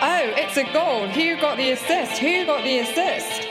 Oh, it's a goal. Who got the assist? Who got the assist?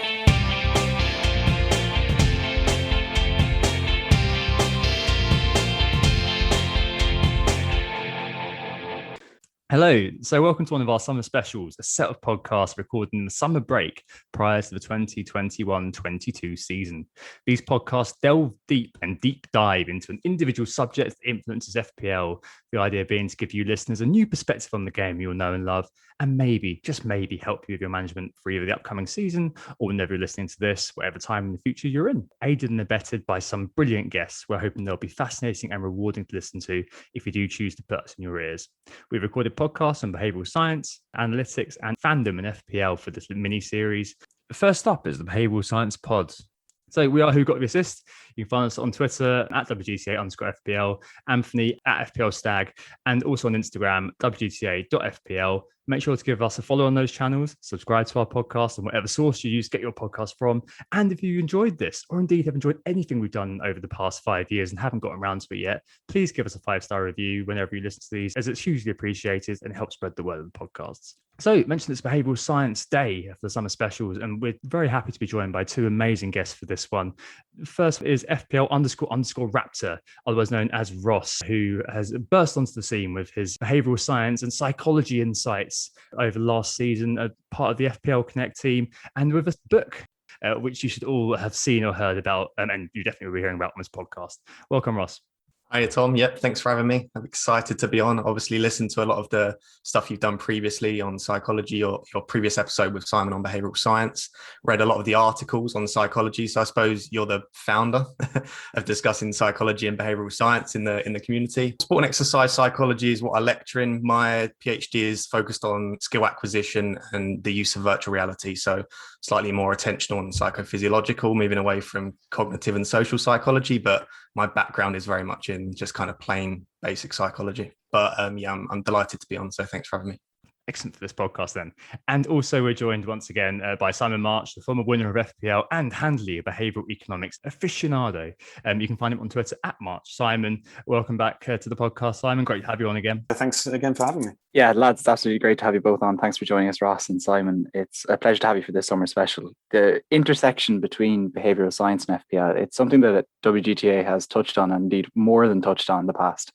Hello, so welcome to one of our summer specials, a set of podcasts recorded in the summer break prior to the 2021-22 season. These podcasts delve deep and deep dive into an individual subject that influences FPL, the idea being to give you listeners a new perspective on the game you'll know and love, and maybe, just maybe, help you with your management for either the upcoming season or whenever you're listening to this, whatever time in the future you're in. Aided and abetted by some brilliant guests, we're hoping they'll be fascinating and rewarding to listen to if you do choose to put us in your ears. We've recorded podcasts on behavioural science, analytics, and fandom and FPL for this mini-series. First up is the Behavioural Science Pod. So we are Who Got the Assist. You can find us on Twitter at WGTA_FPL, Anthony at FPL Stag, and also on Instagram, WGTA.FPL. Make sure to give us a follow on those channels, subscribe to our podcast on whatever source you use to get your podcast from. And if you enjoyed this, or indeed have enjoyed anything we've done over the past 5 years and haven't gotten around to it yet, please give us a 5-star review whenever you listen to these, as it's hugely appreciated and helps spread the word of the podcasts. So, mentioned it's Behavioural Science Day for the summer specials, and we're very happy to be joined by two amazing guests for this one. First is FPL_Raptor, otherwise known as Ross, who has burst onto the scene with his behavioural science and psychology insights over the last season, a part of the FPL Connect team, and with a book, which you should all have seen or heard about, and you definitely will be hearing about on this podcast. Welcome, Ross. Hi, Tom. Yep, thanks for having me. I'm excited to be on. Obviously, listened to a lot of the stuff you've done previously on psychology, or your previous episode with Simon on behavioural science. Read a lot of the articles on psychology. So I suppose you're the founder of discussing psychology and behavioural science in the community. Sport and exercise psychology is what I lecture in. My PhD is focused on skill acquisition and the use of virtual reality. So slightly more attention on psychophysiological, moving away from cognitive and social psychology, but my background is very much in just kind of plain basic psychology. But I'm delighted to be on. So thanks for having me. Excellent for this podcast then. And also we're joined once again by Simon March, the former winner of FPL and handily a behavioural economics aficionado. You can find him on Twitter at March. Simon, welcome back to the podcast, Simon. Great to have you on again. Thanks again for having me. Yeah, lads, it's absolutely great to have you both on. Thanks for joining us, Ross and Simon. It's a pleasure to have you for this summer special. The intersection between behavioural science and FPL, it's something that WGTA has touched on, and indeed more than touched on in the past.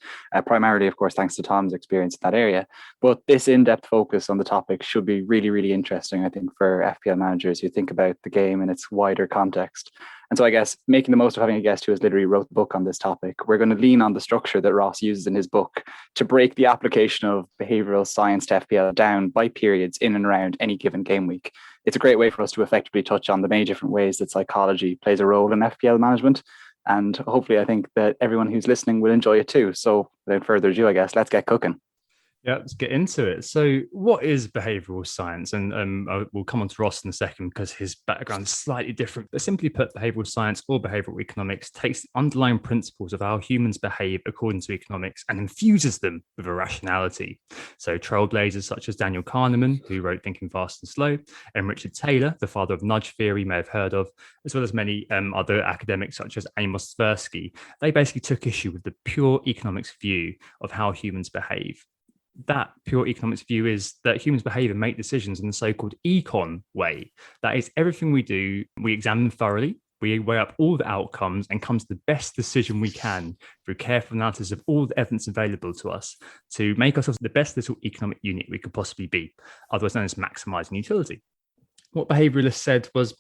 Primarily, of course, thanks to Tom's experience in that area. But this in-depth focus on the topic should be really, really interesting, I think, for FPL managers who think about the game in its wider context. And so I guess making the most of having a guest who has literally wrote the book on this topic, we're going to lean on the structure that Ross uses in his book to break the application of behavioural science to FPL down by periods in and around any given game week. It's a great way for us to effectively touch on the many different ways that psychology plays a role in FPL management. And hopefully I think that everyone who's listening will enjoy it too. So without further ado, I guess, let's get cooking. Yeah, let's get into it. So what is behavioural science? And we'll come on to Ross in a second because his background is slightly different. But simply put, behavioural science or behavioural economics takes the underlying principles of how humans behave according to economics and infuses them with a rationality. So trailblazers such as Daniel Kahneman, who wrote Thinking Fast and Slow, and Richard Taylor, the father of nudge theory, you may have heard of, as well as many other academics such as Amos Tversky, they basically took issue with the pure economics view of how humans behave. That pure economics view is that humans behave and make decisions in the so-called econ way. That is, everything we do, we examine thoroughly, we weigh up all the outcomes and come to the best decision we can through careful analysis of all the evidence available to us to make ourselves the best little economic unit we could possibly be, otherwise known as maximizing utility. What behavioralists said was,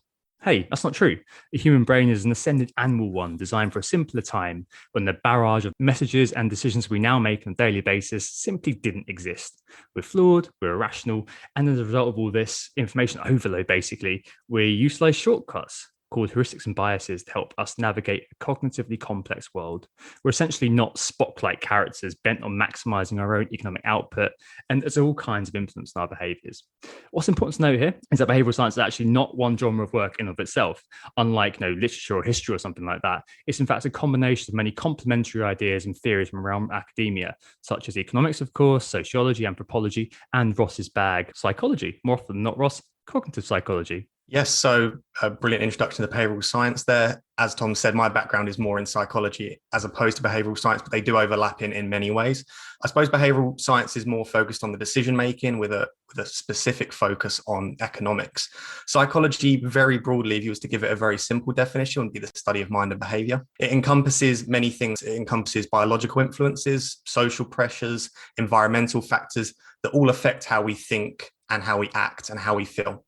hey, that's not true. The human brain is an ascended animal one designed for a simpler time when the barrage of messages and decisions we now make on a daily basis simply didn't exist. We're flawed, we're irrational, and as a result of all this information overload, basically, we utilize shortcuts called heuristics and biases to help us navigate a cognitively complex world. We're essentially not Spock-like characters bent on maximizing our own economic output, and there's all kinds of influence in our behaviors. What's important to note here is that behavioral science is actually not one genre of work in and of itself, unlike literature or history or something like that. It's in fact a combination of many complementary ideas and theories from around academia, such as economics, of course, sociology, anthropology, and Ross's bag, psychology. More often than not, Ross, cognitive psychology. Yes, so a brilliant introduction to behavioral science there. As Tom said, my background is more in psychology as opposed to behavioral science, but they do overlap in many ways. I suppose behavioral science is more focused on the decision making with a specific focus on economics. Psychology, very broadly, if you was to give it a very simple definition, would be the study of mind and behavior. It encompasses many things. It encompasses biological influences, social pressures, environmental factors that all affect how we think and how we act and how we feel.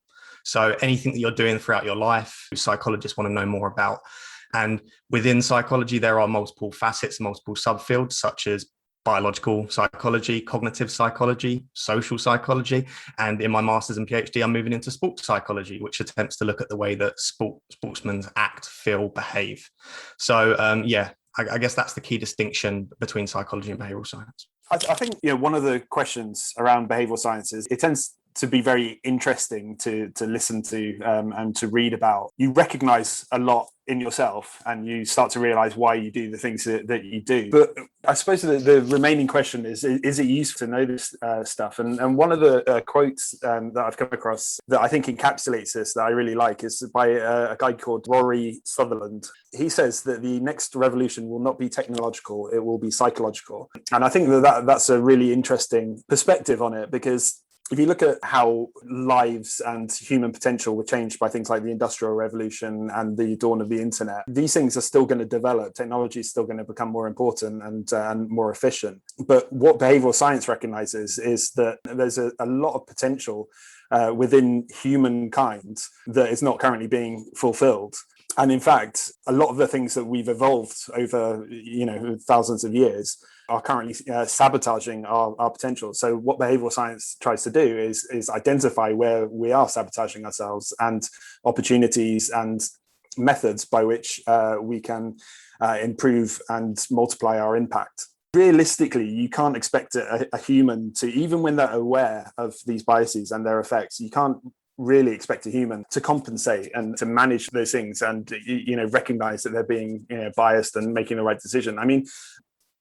So anything that you're doing throughout your life, psychologists want to know more about. And within psychology, there are multiple facets, multiple subfields, such as biological psychology, cognitive psychology, social psychology. And in my master's and PhD, I'm moving into sports psychology, which attempts to look at the way that sportsmen act, feel, behave. So I guess that's the key distinction between psychology and behavioral science. I think one of the questions around behavioral science is it tends to be very interesting to listen to and to read about. You recognize a lot in yourself and you start to realize why you do the things that you do. But I suppose the remaining question is it useful to know this stuff? And one of the quotes that I've come across that I think encapsulates this that I really like is by a guy called Rory Sutherland. He says that the next revolution will not be technological, it will be psychological. And I think that's a really interesting perspective on it, because if you look at how lives and human potential were changed by things like the Industrial Revolution and the dawn of the internet, these things are still going to develop. Technology is still going to become more important and more efficient. But what behavioral science recognizes is that there's a lot of potential within humankind that is not currently being fulfilled. And in fact, a lot of the things that we've evolved over, thousands of years are currently sabotaging our potential. So what behavioral science tries to do is identify where we are sabotaging ourselves and opportunities and methods by which we can improve and multiply our impact. Realistically, you can't expect a human to, even when they're aware of these biases and their effects, you can't really expect a human to compensate and to manage those things and recognize that they're being biased and making the right decision. I mean,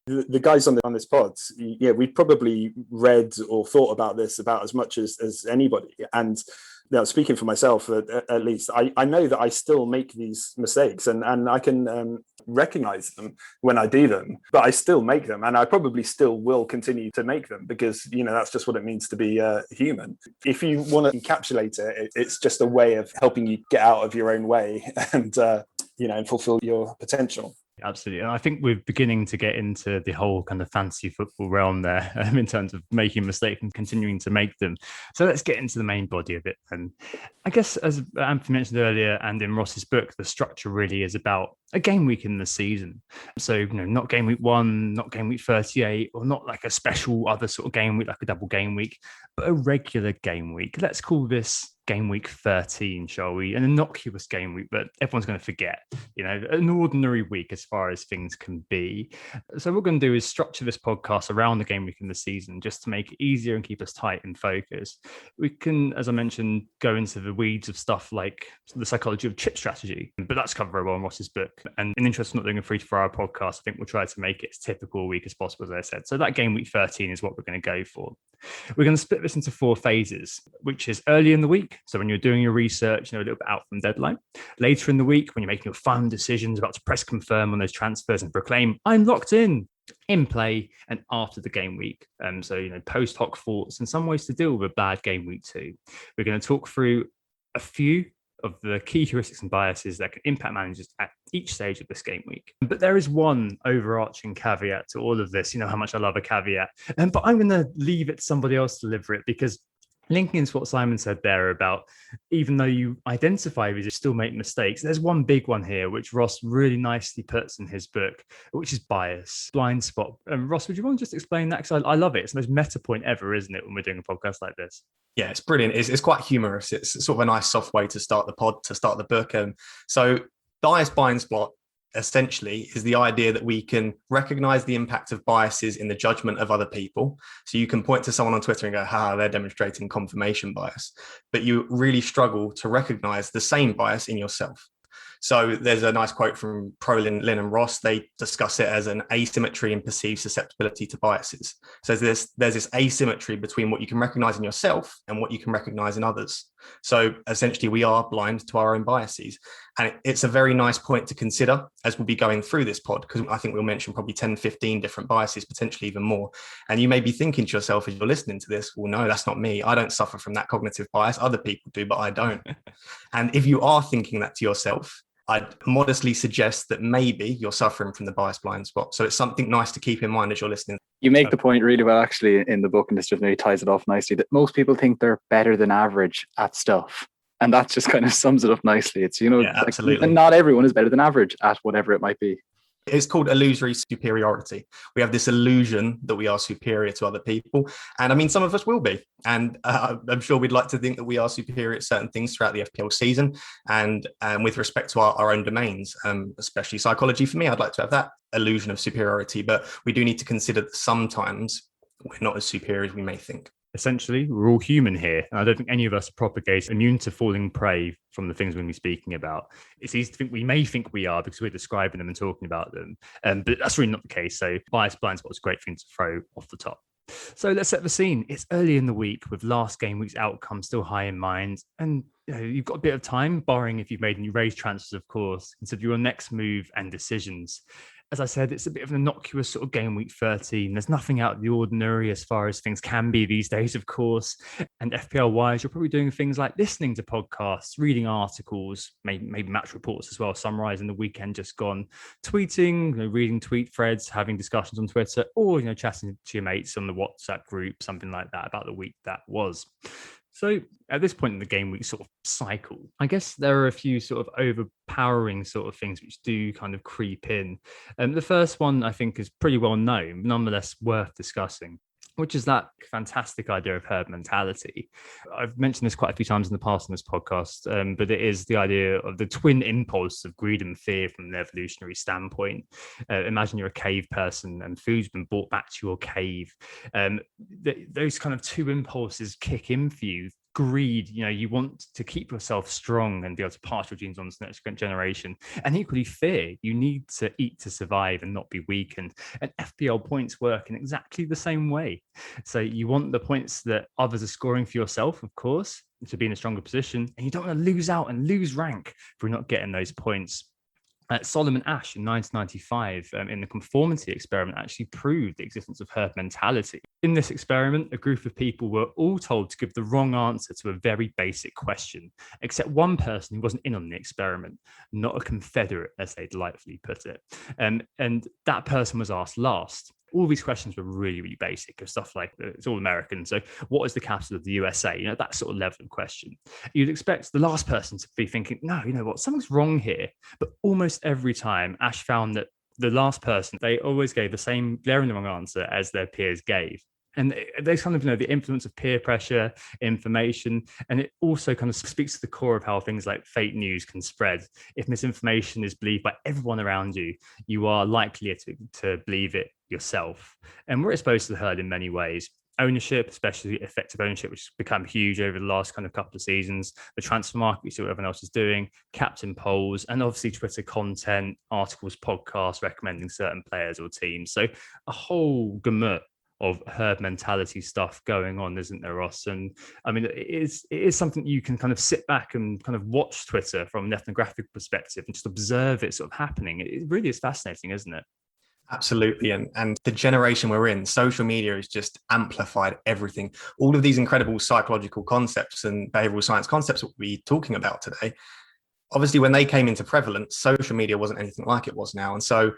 the guys on this pod, we've probably read or thought about this about as much as anybody. And speaking for myself, at least, I know that I still make these mistakes and I can recognize them when I do them, but I still make them, and I probably still will continue to make them because that's just what it means to be human. If you want to encapsulate it, it's just a way of helping you get out of your own way and and fulfill your potential. Absolutely. And I think we're beginning to get into the whole kind of fantasy football realm there in terms of making mistakes and continuing to make them. So let's get into the main body of it. And I guess, as Anthony mentioned earlier, and in Ross's book, the structure really is about a game week in the season. So, not game week 1, not game week 38, or not like a special other sort of game week, like a double game week, but a regular game week. Let's call this game week 13, shall we? An innocuous game week, but everyone's going to forget, an ordinary week as far as things can be. So what we're going to do is structure this podcast around the game week in the season just to make it easier and keep us tight and focused. We can, as I mentioned, go into the weeds of stuff like the psychology of chip strategy, but that's covered very well in Ross's book. And in interest of not doing a 3 to 4 hour podcast, I think we'll try to make it as typical a week as possible, as I said. So that game week 13 is what we're going to go for. We're going to split this into 4 phases, which is early in the week. So when you're doing your research, a little bit out from deadline. Later in the week, when you're making your fun decisions, about to press confirm on those transfers and proclaim, I'm locked in play, and after the game week. So post hoc thoughts and some ways to deal with a bad game week too. We're going to talk through a few of the key heuristics and biases that can impact managers at each stage of this game week. But there is one overarching caveat to all of this. You know how much I love a caveat. But I'm going to leave it to somebody else to deliver it, because linking into what Simon said there about even though you identify with it, you still make mistakes. There's one big one here, which Ross really nicely puts in his book, which is bias, blind spot. Ross, would you want to just explain that? Because I love it. It's the most meta point ever, isn't it, when we're doing a podcast like this? Yeah, it's brilliant. It's quite humorous. It's sort of a nice soft way to start the pod, to start the book. So bias, blind spot, essentially is the idea that we can recognize the impact of biases in the judgment of other people. So you can point to someone on Twitter and go, they're demonstrating confirmation bias, but you really struggle to recognize the same bias in yourself. So there's a nice quote from Lynn and Ross. They discuss it as an asymmetry in perceived susceptibility to biases. So there's this asymmetry between what you can recognize in yourself and what you can recognize in others. So essentially, we are blind to our own biases. And it's a very nice point to consider as we'll be going through this pod, because I think we'll mention probably 10, 15 different biases, potentially even more. And you may be thinking to yourself as you're listening to this, well, no, that's not me. I don't suffer from that cognitive bias. Other people do, but I don't. And if you are thinking that to yourself, I'd modestly suggest that maybe you're suffering from the bias blind spot. So it's something nice to keep in mind as you're listening. You make the point really well, actually, in the book, and this just maybe ties it off nicely, that most people think they're better than average at stuff. And that just kind of sums it up nicely. It's, absolutely. And not everyone is better than average at whatever it might be. It's called illusory superiority. We have this illusion that we are superior to other people. And I mean, some of us will be. And I'm sure we'd like to think that we are superior at certain things throughout the FPL season. And with respect to our own domains, especially psychology, for me, I'd like to have that illusion of superiority. But we do need to consider that sometimes we're not as superior as we may think. Essentially, we're all human here. And I don't think any of us are propagates immune to falling prey from the things we're going to be speaking about. It's easy to think we may think we are because we're describing them and talking about them. But that's really not the case. So bias blind spot is a great thing to throw off the top. So let's set the scene. It's early in the week with last game week's outcome still high in mind. And you've got a bit of time, barring if you've made any raise transfers, of course, consider your next move and decisions. As I said, it's a bit of an innocuous sort of game week 13. There's nothing out of the ordinary as far as things can be these days, of course. And FPL-wise, you're probably doing things like listening to podcasts, reading articles, maybe match reports as well, summarising the weekend just gone, tweeting, reading tweet threads, having discussions on Twitter, or chatting to your mates on the WhatsApp group, something like that about the week that was. So at this point in the game week sort of cycle, I guess there are a few sort of overpowering sort of things which do kind of creep in. The first one I think is pretty well known, nonetheless worth discussing, which is that fantastic idea of herd mentality. I've mentioned this quite a few times in the past on this podcast, but it is the idea of the twin impulse of greed and fear from an evolutionary standpoint. Imagine you're a cave person and food's been brought back to your cave. Those kind of two impulses kick in for you. Greed, you want to keep yourself strong and be able to pass your genes on to the next generation. And equally fear, you need to eat to survive and not be weakened. And FPL points work in exactly the same way. So you want the points that others are scoring for yourself, of course, to be in a stronger position. And you don't want to lose out and lose rank for not getting those points. Solomon Ash in 1995 in the conformity experiment actually proved the existence of herd mentality. In this experiment, a group of people were all told to give the wrong answer to a very basic question, except one person who wasn't in on the experiment, not a Confederate, as they delightfully put it. And that person was asked last. All these questions were really, really basic, of stuff like, it's all American. So what is the capital of the USA? That sort of level of question. You'd expect the last person to be thinking, no, you know what, something's wrong here. But almost every time, Ash found that the last person, they always gave the same glaring wrong answer as their peers gave. And there's kind of, the influence of peer pressure, information, and it also kind of speaks to the core of how things like fake news can spread. If misinformation is believed by everyone around you, you are likely to believe it yourself. And we're exposed to the herd in many ways. Ownership, especially effective ownership, which has become huge over the last kind of couple of seasons. The transfer market, we see what everyone else is doing, captain polls, and obviously Twitter content, articles, podcasts, recommending certain players or teams. So a whole gamut of herd mentality stuff going on, isn't there, Ross? And I mean, it is something you can kind of sit back and kind of watch Twitter from an ethnographic perspective and just observe it sort of happening. It really is fascinating, isn't it? Absolutely. And the generation we're in, social media has just amplified everything. All of these incredible psychological concepts and behavioral science concepts that we're talking about today, obviously when they came into prevalence, social media wasn't anything like it was now. And so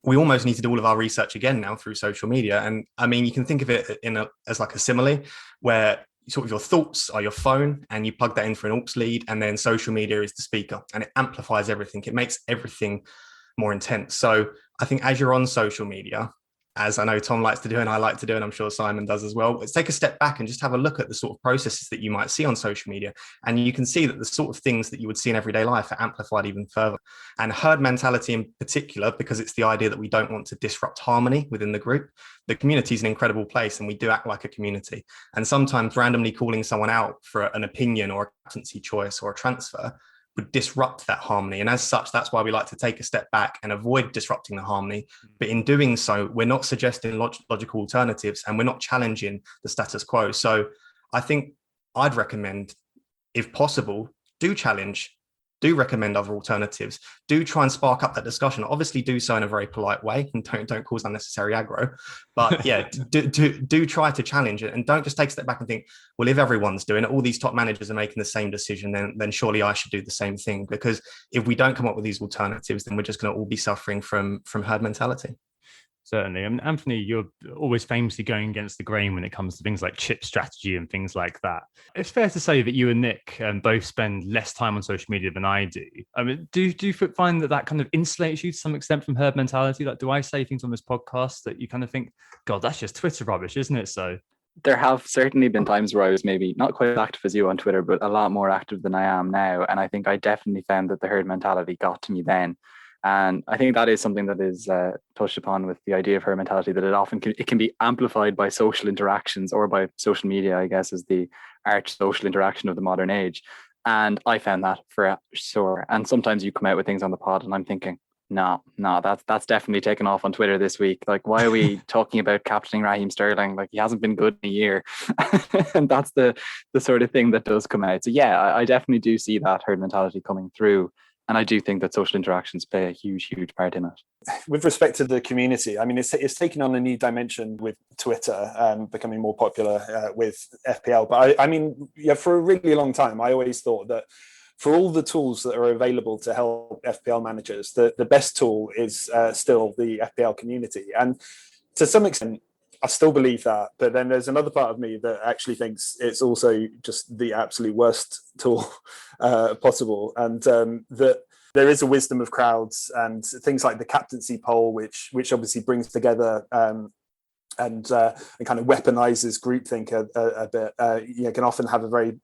we almost need to do all of our research again now through social media. And I mean, you can think of it as like a simile where sort of your thoughts are your phone and you plug that in for an aux lead, and then social media is the speaker, and it amplifies everything. It makes everything more intense. So I think as you're on social media, as I know Tom likes to do and I like to do, and I'm sure Simon does as well, let's take a step back and just have a look at the sort of processes that you might see on social media. And you can see that the sort of things that you would see in everyday life are amplified even further. And herd mentality in particular, because it's the idea that we don't want to disrupt harmony within the group. The community is an incredible place and we do act like a community. And sometimes randomly calling someone out for an opinion or a captaincy choice or a transfer would disrupt that harmony. And as such, that's why we like to take a step back and avoid disrupting the harmony. But in doing so, we're not suggesting logical alternatives, and we're not challenging the status quo. So I think I'd recommend, if possible, do challenge, do recommend other alternatives, do try and spark up that discussion. Obviously do so in a very polite way, and don't cause unnecessary aggro. But yeah, do try to challenge it, and don't just take a step back and think, well, if everyone's doing it, all these top managers are making the same decision, then surely I should do the same thing. Because if we don't come up with these alternatives, then we're just going to all be suffering from herd mentality. Certainly. I mean, Anthony, you're always famously going against the grain when it comes to things like chip strategy and things like that. It's fair to say that you and Nick both spend less time on social media than I do. I mean, do you find that kind of insulates you to some extent from herd mentality? Like, do I say things on this podcast that you kind of think, God, that's just Twitter rubbish, isn't it? So there have certainly been times where I was maybe not quite as active as you on Twitter, but a lot more active than I am now. And I think I definitely found that the herd mentality got to me then. And I think that is something that is touched upon with the idea of herd mentality, that it can be amplified by social interactions, or by social media, I guess, is the arch social interaction of the modern age. And I found that for sure. And sometimes you come out with things on the pod and I'm thinking, no, that's definitely taken off on Twitter this week. Like, why are we talking about captaining Raheem Sterling? Like, he hasn't been good in a year. And that's the sort of thing that does come out. So yeah, I definitely do see that herd mentality coming through. And I do think that social interactions play a huge part in it. With respect to the community, I mean, it's taken on a new dimension with Twitter becoming more popular with FPL. But I mean, for a really long time, I always thought that for all the tools that are available to help FPL managers, the best tool is still the FPL community. And to some extent, I still believe that. But then there's another part of me that actually thinks it's also just the absolute worst tool possible. And that there is a wisdom of crowds and things like the captaincy poll, which obviously brings together and kind of weaponizes groupthink a bit, can often have a very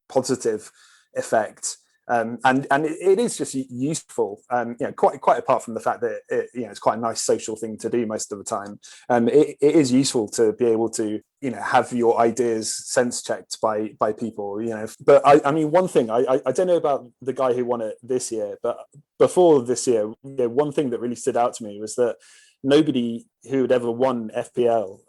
positive effect. And it is just useful, quite apart from the fact that it's quite a nice social thing to do most of the time. It is useful to be able to have your ideas sense checked by people. But I mean, one thing I don't know about the guy who won it this year, but before this year, one thing that really stood out to me was that nobody who had ever won FPL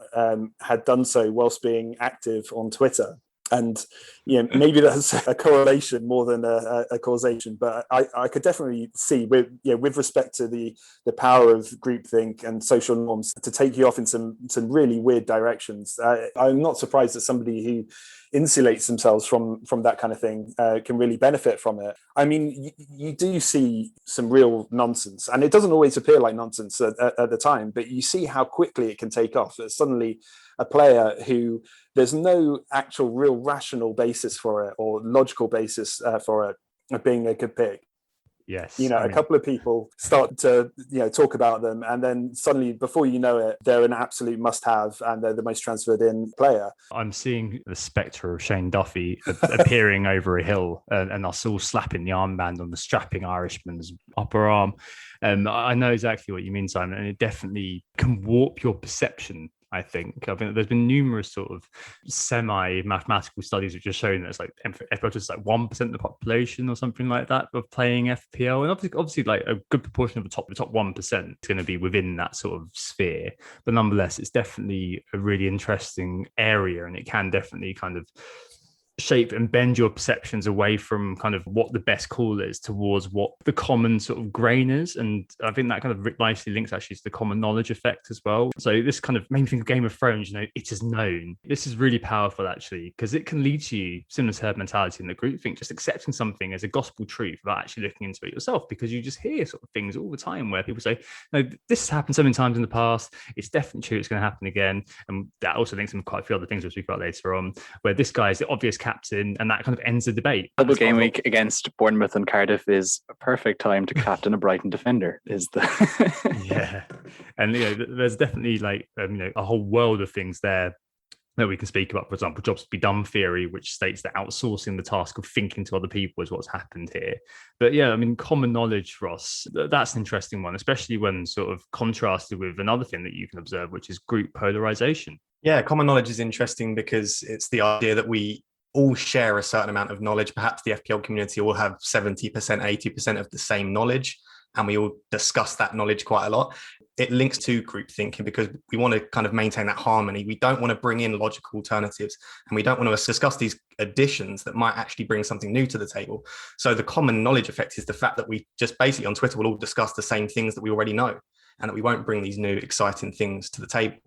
had done so whilst being active on Twitter. And maybe that's a correlation more than a causation, but I could definitely see with respect to the power of groupthink and social norms to take you off in some really weird directions. I'm not surprised that somebody who insulates themselves from that kind of thing can really benefit from it. I mean, you do see some real nonsense, and it doesn't always appear like nonsense at the time, but you see how quickly it can take off. That suddenly a player who there's no actual real rational basis for it or logical basis for it being a good pick. Yes. A couple of people start to talk about them, and then suddenly, before you know it, they're an absolute must-have, and they're the most transferred-in player. I'm seeing the spectre of Shane Duffy appearing over a hill, and us all slapping the armband on the strapping Irishman's upper arm. I know exactly what you mean, Simon, and it definitely can warp your perception. I think there's been numerous sort of semi-mathematical studies which have shown that it's like FPL is like 1% of the population or something like that of playing FPL, and obviously like a good proportion of the top 1% is going to be within that sort of sphere. But nonetheless, it's definitely a really interesting area, and it can definitely kind of shape and bend your perceptions away from kind of what the best call is towards what the common sort of grain is. And I think that kind of nicely links actually to the common knowledge effect as well. So this kind of made me think of Game of Thrones, it is known. This is really powerful actually, because it can lead to you, similar to herd mentality in the group think, just accepting something as a gospel truth without actually looking into it yourself, because you just hear sort of things all the time where people say, no, this has happened so many times in the past, it's definitely true, it's going to happen again. And that also links to quite a few other things we'll speak about later on, where this guy is the obvious captain, and that kind of ends the debate. Double game week against Bournemouth and Cardiff is a perfect time to captain a Brighton defender. Yeah, and there's definitely like a whole world of things there that we can speak about. For example, jobs to be done theory, which states that outsourcing the task of thinking to other people is what's happened here. But yeah, I mean, common knowledge, Ross, that's an interesting one, especially when sort of contrasted with another thing that you can observe, which is group polarization. Yeah, common knowledge is interesting because it's the idea that we all share a certain amount of knowledge. Perhaps the FPL community will have 70%, 80% of the same knowledge, and we all discuss that knowledge quite a lot. It links to group thinking because we want to kind of maintain that harmony. We don't want to bring in logical alternatives, and we don't want to discuss these additions that might actually bring something new to the table. So the common knowledge effect is the fact that we just basically on Twitter will all discuss the same things that we already know, and that we won't bring these new exciting things to the table.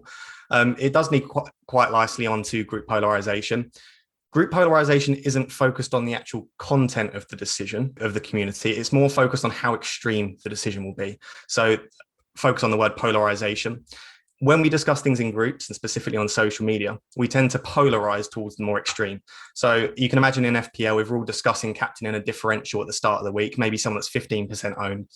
It does lead quite nicely onto group polarization. Group polarization isn't focused on the actual content of the decision of the community. It's more focused on how extreme the decision will be. So focus on the word polarization. When we discuss things in groups and specifically on social media, we tend to polarize towards the more extreme. So you can imagine in FPL, we're all discussing captaining a differential at the start of the week, maybe someone that's 15% owned.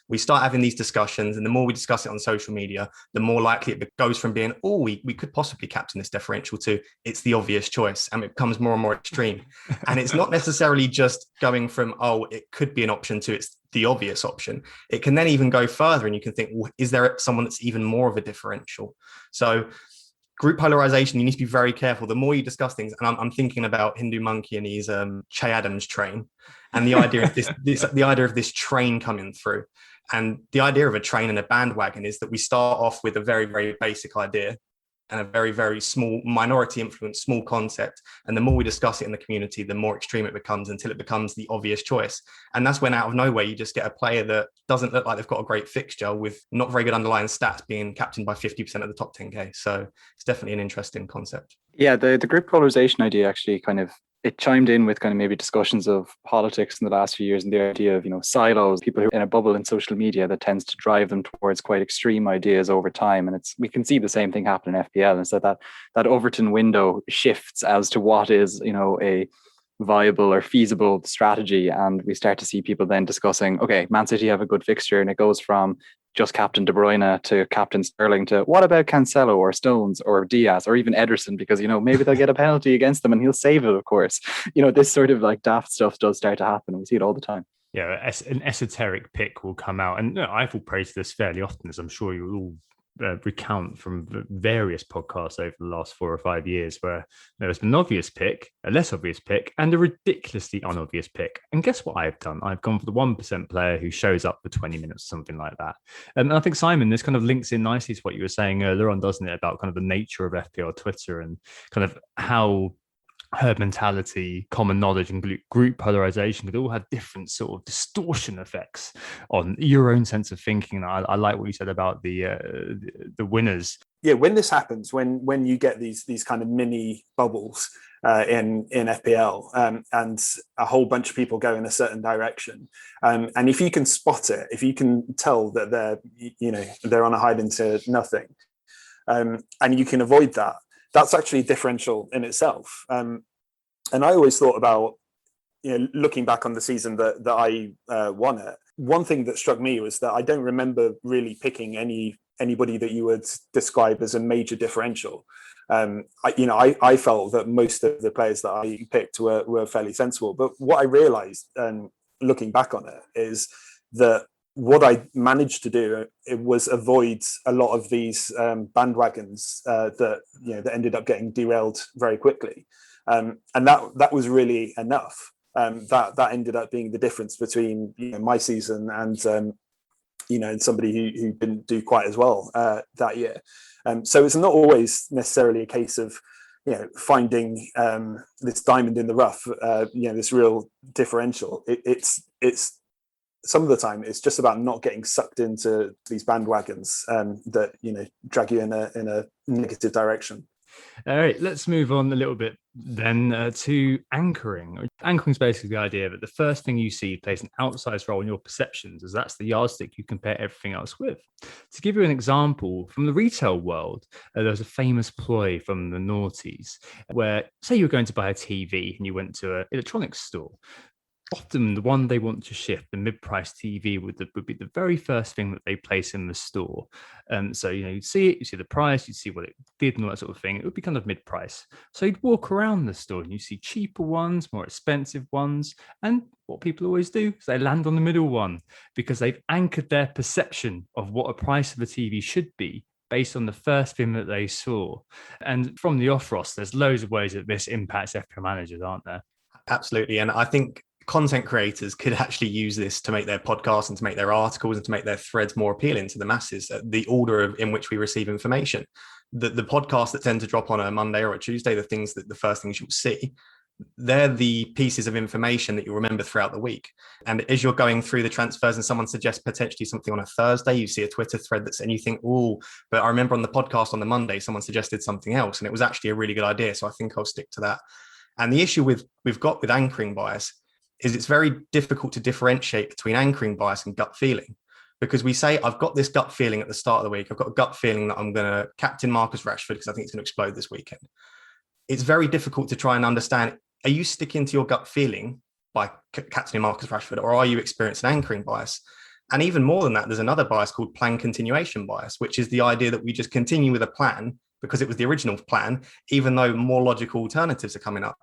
We start having these discussions, and the more we discuss it on social media, the more likely it goes from being, oh, we could possibly captain this differential to it's the obvious choice, and it becomes more and more extreme. And it's not necessarily just going from, oh, it could be an option to it's the obvious option. It can then even go further, and you can think, well, is there someone that's even more of a differential? So group polarization, you need to be very careful. The more you discuss things, and I'm thinking about Hindu Monkey and his Che Adams train, and the idea of the idea of this train coming through. And the idea of a train and a bandwagon is that we start off with a very, very basic idea and a very, very small minority influence, small concept. And the more we discuss it in the community, the more extreme it becomes until it becomes the obvious choice. And that's when out of nowhere, you just get a player that doesn't look like they've got a great fixture with not very good underlying stats being captained by 50% of the top 10K. So it's definitely an interesting concept. Yeah, the group polarization idea actually it chimed in with kind of maybe discussions of politics in the last few years, and the idea of, silos, people who are in a bubble in social media that tends to drive them towards quite extreme ideas over time. And we can see the same thing happen in FPL. And so that Overton window shifts as to what is, a viable or feasible strategy. And we start to see people then discussing, okay, Man City have a good fixture, and it goes from just captain De Bruyne to captain Sterling to what about Cancelo or Stones or Diaz or even Ederson, because maybe they'll get a penalty against them and he'll save it, of course. This sort of like daft stuff does start to happen. We see it all the time. Yeah, an esoteric pick will come out, and I fall prey to this fairly often, as I'm sure you all recount from various podcasts over the last 4 or 5 years, where there's an obvious pick, a less obvious pick, and a ridiculously unobvious pick. And guess what I've done? I've gone for the 1% player who shows up for 20 minutes, something like that. And I think, Simon, this kind of links in nicely to what you were saying earlier on, doesn't it, about kind of the nature of FPL Twitter and kind of how herd mentality, common knowledge, and group polarization could all have different sort of distortion effects on your own sense of thinking. I like what you said about the winners. Yeah, when this happens, when you get these kind of mini bubbles in FPL, and a whole bunch of people go in a certain direction, and if you can spot it, if you can tell that they're on a hide into nothing, and you can avoid that. That's actually differential in itself. And I always thought about, looking back on the season that I won it, one thing that struck me was that I don't remember really picking anybody that you would describe as a major differential. I felt that most of the players that I picked were fairly sensible. But what I realized, looking back on it, is that what I managed to do, it was avoid a lot of these bandwagons that ended up getting derailed very quickly, and that was really enough. That ended up being the difference between my season and and somebody who didn't do quite as well that year. So it's not always necessarily a case of finding this diamond in the rough, this real differential. It's some of the time it's just about not getting sucked into these bandwagons that drag you in a negative direction. All right, let's move on a little bit then to anchoring. Anchoring is basically the idea that the first thing you see plays an outsized role in your perceptions, as that's the yardstick you compare everything else with. To give you an example, from the retail world, there's a famous ploy from the noughties where, say you're going to buy a TV and you went to an electronics store. Often the one they want to shift, the mid-price TV, would be the very first thing that they place in the store. So, you'd see it, you see the price, you'd see what it did and all that sort of thing. It would be kind of mid-price. So you'd walk around the store and you see cheaper ones, more expensive ones. And what people always do is they land on the middle one because they've anchored their perception of what a price of a TV should be based on the first thing that they saw. And from the off, Ross, there's loads of ways that this impacts FPL managers, aren't there? Absolutely. And I think content creators could actually use this to make their podcasts and to make their articles and to make their threads more appealing to the masses, the order in which we receive information. The podcasts that tend to drop on a Monday or a Tuesday, the first things you'll see, they're the pieces of information that you'll remember throughout the week. And as you're going through the transfers and someone suggests potentially something on a Thursday, you see a Twitter thread and you think, oh, but I remember on the podcast on the Monday, someone suggested something else and it was actually a really good idea. So I think I'll stick to that. And the issue we've got with anchoring bias is it's very difficult to differentiate between anchoring bias and gut feeling. Because we say, I've got this gut feeling at the start of the week. I've got a gut feeling that I'm going to captain Marcus Rashford because I think it's going to explode this weekend. It's very difficult to try and understand, are you sticking to your gut feeling by captaining Marcus Rashford, or are you experiencing anchoring bias? And even more than that, there's another bias called plan continuation bias, which is the idea that we just continue with a plan because it was the original plan, even though more logical alternatives are coming up.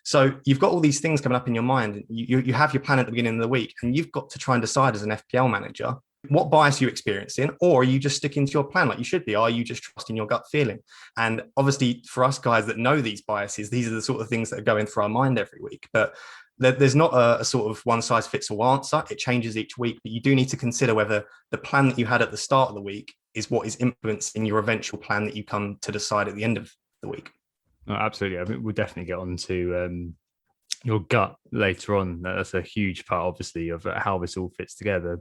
So you've got all these things coming up in your mind. You have your plan at the beginning of the week, and you've got to try and decide as an FPL manager, what bias are you experiencing, or are you just sticking to your plan like you should be? Are you just trusting your gut feeling? And obviously for us guys that know these biases, these are the sort of things that are going through our mind every week. But there's not a sort of one size fits all answer. It changes each week, but you do need to consider whether the plan that you had at the start of the week is what is influencing your eventual plan that you come to decide at the end of the week. Oh, absolutely. I mean, we'll definitely get on to your gut later on. That's a huge part, obviously, of how this all fits together.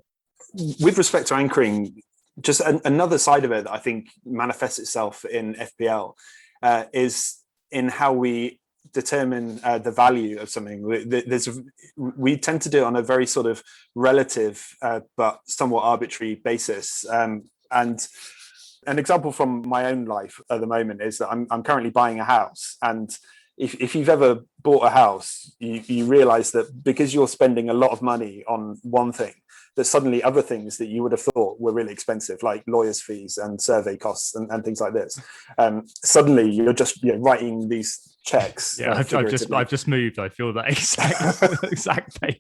With respect to anchoring, just another side of it that I think manifests itself in FPL is in how we determine the value of something. We tend to do it on a very sort of relative but somewhat arbitrary basis. And an example from my own life at the moment is that I'm currently buying a house, and if you've ever bought a house, you realize that because you're spending a lot of money on one thing, that suddenly other things that you would have thought were really expensive, like lawyers' fees and survey costs and things like this, suddenly you're just writing these checks. Yeah, I've just moved. I feel that exact pain.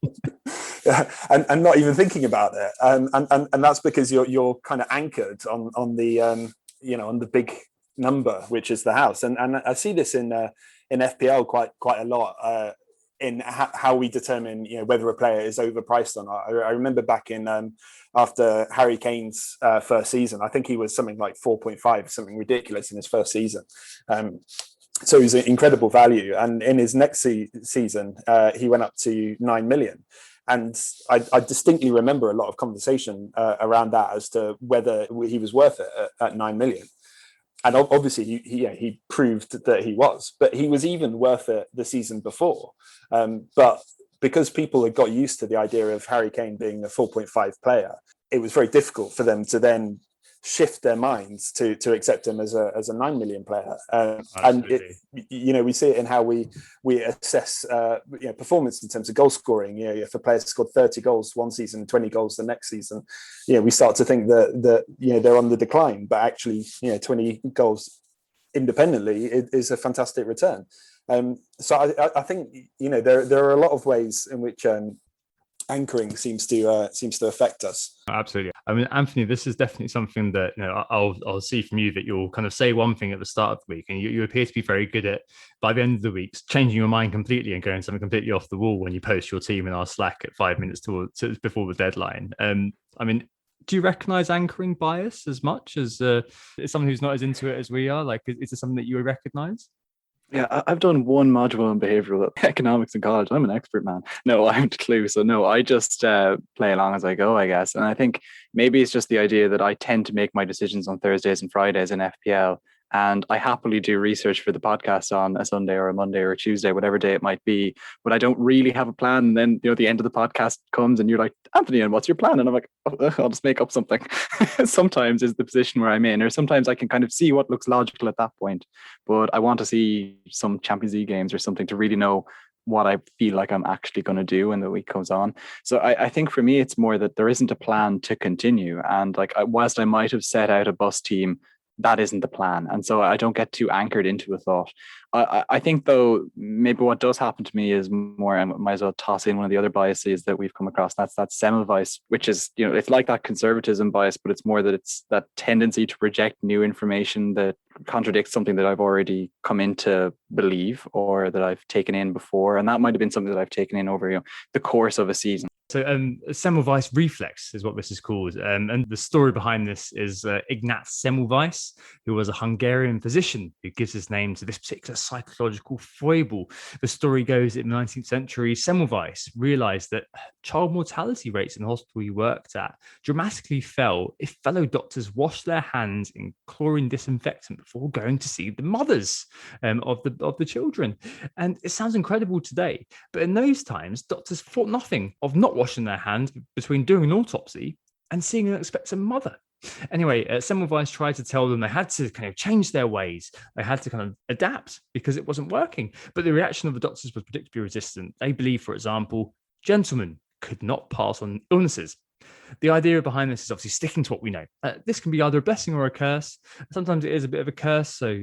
Yeah, and not even thinking about it, and that's because you're kind of anchored on the on the big number, which is the house, and I see this in FPL quite a lot. In how we determine whether a player is overpriced or not. I remember back in after Harry Kane's first season, I think he was something like 4.5, something ridiculous in his first season. So he was an incredible value. And in his next season, he went up to 9 million. And I distinctly remember a lot of conversation around that as to whether he was worth it at 9 million. And obviously, he proved that he was, but he was even worth it the season before. But because people had got used to the idea of Harry Kane being a 4.5 player, it was very difficult for them to then shift their minds to accept him as a 9 million player. And we see it in how we assess performance in terms of goal scoring. If a player scored 30 goals one season, 20 goals the next season, we start to think that they're on the decline. But actually, 20 goals independently is a fantastic return. So I think there are a lot of ways in which anchoring seems to affect us. Absolutely. I mean, Anthony, this is definitely something that I'll see from you, that you'll kind of say one thing at the start of the week, and you appear to be very good at, by the end of the week, changing your mind completely and going something completely off the wall when you post your team in our Slack at 5 minutes before the deadline. I mean, do you recognize anchoring bias as much as someone who's not as into it as we are? Like, is it something that you would recognize? Yeah, I've done one module on behavioural economics in college. I'm an expert, man. No, I haven't a clue. So no, I just play along as I go, I guess. And I think maybe it's just the idea that I tend to make my decisions on Thursdays and Fridays in FPL. And I happily do research for the podcast on a Sunday or a Monday or a Tuesday, whatever day it might be. But I don't really have a plan. And then, the end of the podcast comes and you're like, Anthony, and what's your plan? And I'm like, I'll just make up something. Sometimes is the position where I'm in, or sometimes I can kind of see what looks logical at that point. But I want to see some Champions League games or something to really know what I feel like I'm actually going to do when the week comes on. So I think for me, it's more that there isn't a plan to continue. And whilst I might have set out a bus team that isn't the plan. And so I don't get too anchored into a thought. I think, though, maybe what does happen to me is more, I might as well toss in one of the other biases that we've come across. That's that Semmelweis, which is, it's like that conservatism bias, but it's more that it's that tendency to reject new information that contradicts something that I've already come in to believe or that I've taken in before. And that might have been something that I've taken in over the course of a season. So Semmelweis reflex is what this is called. And the story behind this is Ignaz Semmelweis, who was a Hungarian physician who gives his name to this particular psychological foible. The story goes in the 19th century, Semmelweis realized that child mortality rates in the hospital he worked at dramatically fell if fellow doctors washed their hands in chlorine disinfectant before going to see the mothers of the children. And it sounds incredible today, but in those times, doctors thought nothing of not washing their hands between doing an autopsy and seeing an expectant mother. Anyway, Semmelweis tried to tell them they had to kind of change their ways. They had to kind of adapt because it wasn't working. But the reaction of the doctors was predictably resistant. They believed, for example, gentlemen could not pass on illnesses. The idea behind this is obviously sticking to what we know. This can be either a blessing or a curse. Sometimes it is a bit of a curse. So,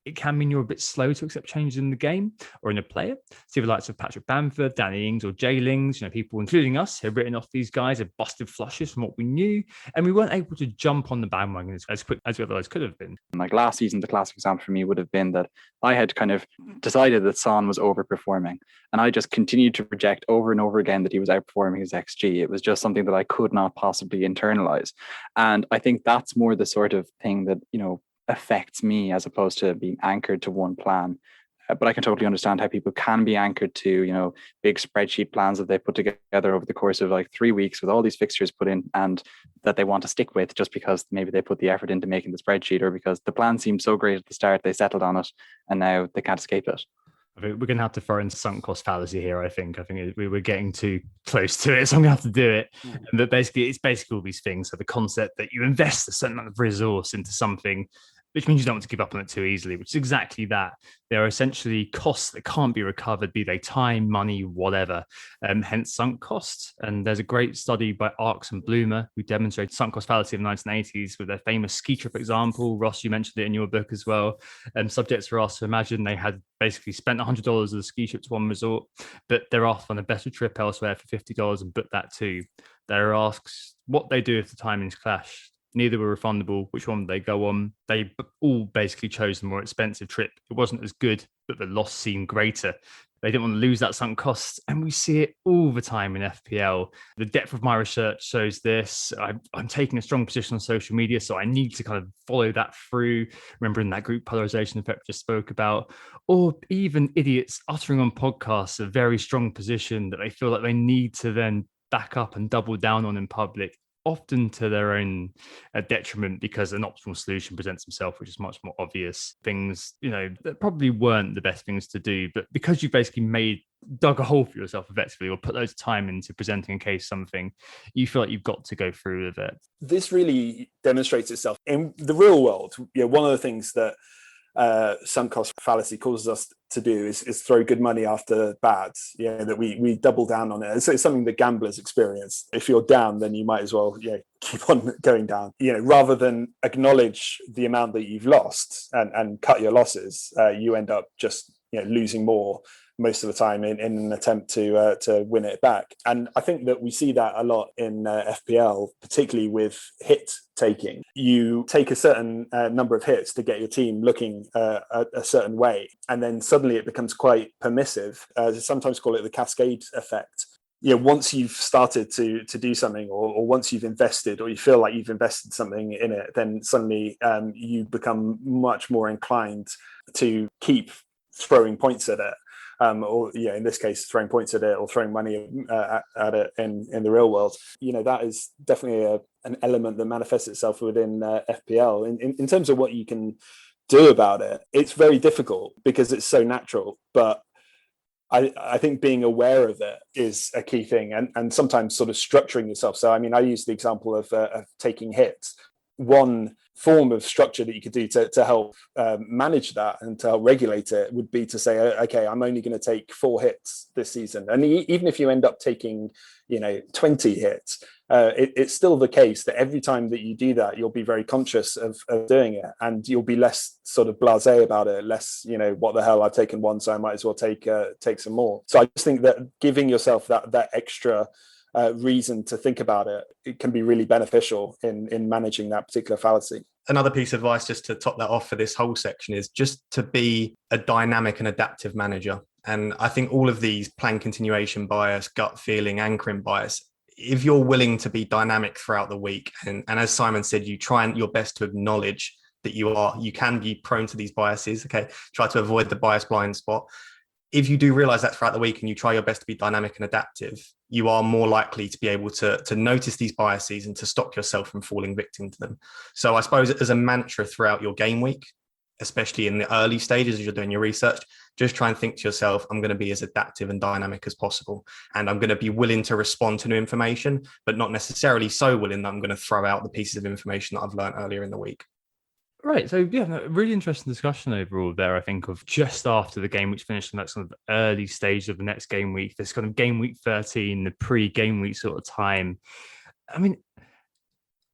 it can mean you're a bit slow to accept changes in the game or in a player. See the likes of Patrick Bamford, Danny Ings or Jay Lings, people, including us, have written off these guys, have busted flushes from what we knew. And we weren't able to jump on the bandwagon as quick as we otherwise could have been. Like last season, the classic example for me would have been that I had kind of decided that Son was overperforming. And I just continued to project over and over again that he was outperforming his XG. It was just something that I could not possibly internalize. And I think that's more the sort of thing that, affects me as opposed to being anchored to one plan. But I can totally understand how people can be anchored to, big spreadsheet plans that they put together over the course of like 3 weeks with all these fixtures put in and that they want to stick with just because maybe they put the effort into making the spreadsheet or because the plan seemed so great at the start, they settled on it and now they can't escape it. I think we're going to have to throw in sunk cost fallacy here. I think we were getting too close to it, so I'm going to have to do it. But it's basically all these things. So the concept that you invest a certain amount of resource into something, which means you don't want to give up on it too easily, which is exactly that. There are essentially costs that can't be recovered, be they time, money, whatever, hence sunk costs. And there's a great study by Arks and Bloomer who demonstrated sunk cost fallacy in the 1980s with their famous ski trip example. Ross, you mentioned it in your book as well. Subjects were asked to imagine they had basically spent $100 of the ski trip to one resort, but they're asked on a better trip elsewhere for $50 and book that too. They're asked what they do if the timings clash. Neither were refundable. Which one did they go on? They all basically chose the more expensive trip. It wasn't as good, but the loss seemed greater. They didn't want to lose that sunk cost. And we see it all the time in FPL. The depth of my research shows this. I'm taking a strong position on social media, so I need to kind of follow that through, remembering that group polarization effect we just spoke about, or even idiots uttering on podcasts a very strong position that they feel like they need to then back up and double down on in public, often to their own detriment because an optimal solution presents itself, which is much more obvious. Things, that probably weren't the best things to do, but because you basically dug a hole for yourself effectively or put loads of time into presenting a case something, you feel like you've got to go through with it. This really demonstrates itself in the real world. One of the things that sunk cost fallacy causes us to do is throw good money after bad. That we double down on it. So it's something that gamblers experience. If you're down, then you might as well keep on going down. Rather than acknowledge the amount that you've lost and cut your losses, you end up just losing more most of the time in an attempt to win it back. And I think that we see that a lot in FPL, particularly with hit taking. You take a certain number of hits to get your team looking a certain way, and then suddenly it becomes quite permissive. I sometimes call it the cascade effect. Once you've started to do something or once you've invested or you feel like you've invested something in it, then suddenly you become much more inclined to keep throwing points at it. Or in this case, throwing points at it or throwing money at it in the real world. That is definitely an element that manifests itself within FPL. In terms of what you can do about it, it's very difficult because it's so natural. But I think being aware of it is a key thing, and sometimes sort of structuring yourself. So, I use the example of taking hits. One form of structure that you could do to help manage that and to help regulate it would be to say, okay, I'm only going to take 4 hits this season. And even if you end up taking, 20 hits, it's still the case that every time that you do that, you'll be very conscious of doing it, and you'll be less sort of blasé about it, less, what the hell, I've taken one, so I might as well take some more. So I just think that giving yourself that extra reason to think about it can be really beneficial in managing that particular fallacy. Another piece of advice, just to top that off for this whole section, is just to be a dynamic and adaptive manager. And I think all of these plan continuation bias, gut feeling, anchoring bias, if you're willing to be dynamic throughout the week, and as Simon said, you try your best to acknowledge that you can be prone to these biases. Okay, try to avoid the bias blind spot. If you do realize that throughout the week and you try your best to be dynamic and adaptive, you are more likely to be able to notice these biases and to stop yourself from falling victim to them. So I suppose as a mantra throughout your game week, especially in the early stages as you're doing your research, just try and think to yourself, I'm going to be as adaptive and dynamic as possible. And I'm going to be willing to respond to new information, but not necessarily so willing that I'm going to throw out the pieces of information that I've learned earlier in the week. Right. So, really interesting discussion overall there, I think, of just after the game, which finished in that sort of early stage of the next game week, this kind of game week 13, the pre-game week sort of time. I mean,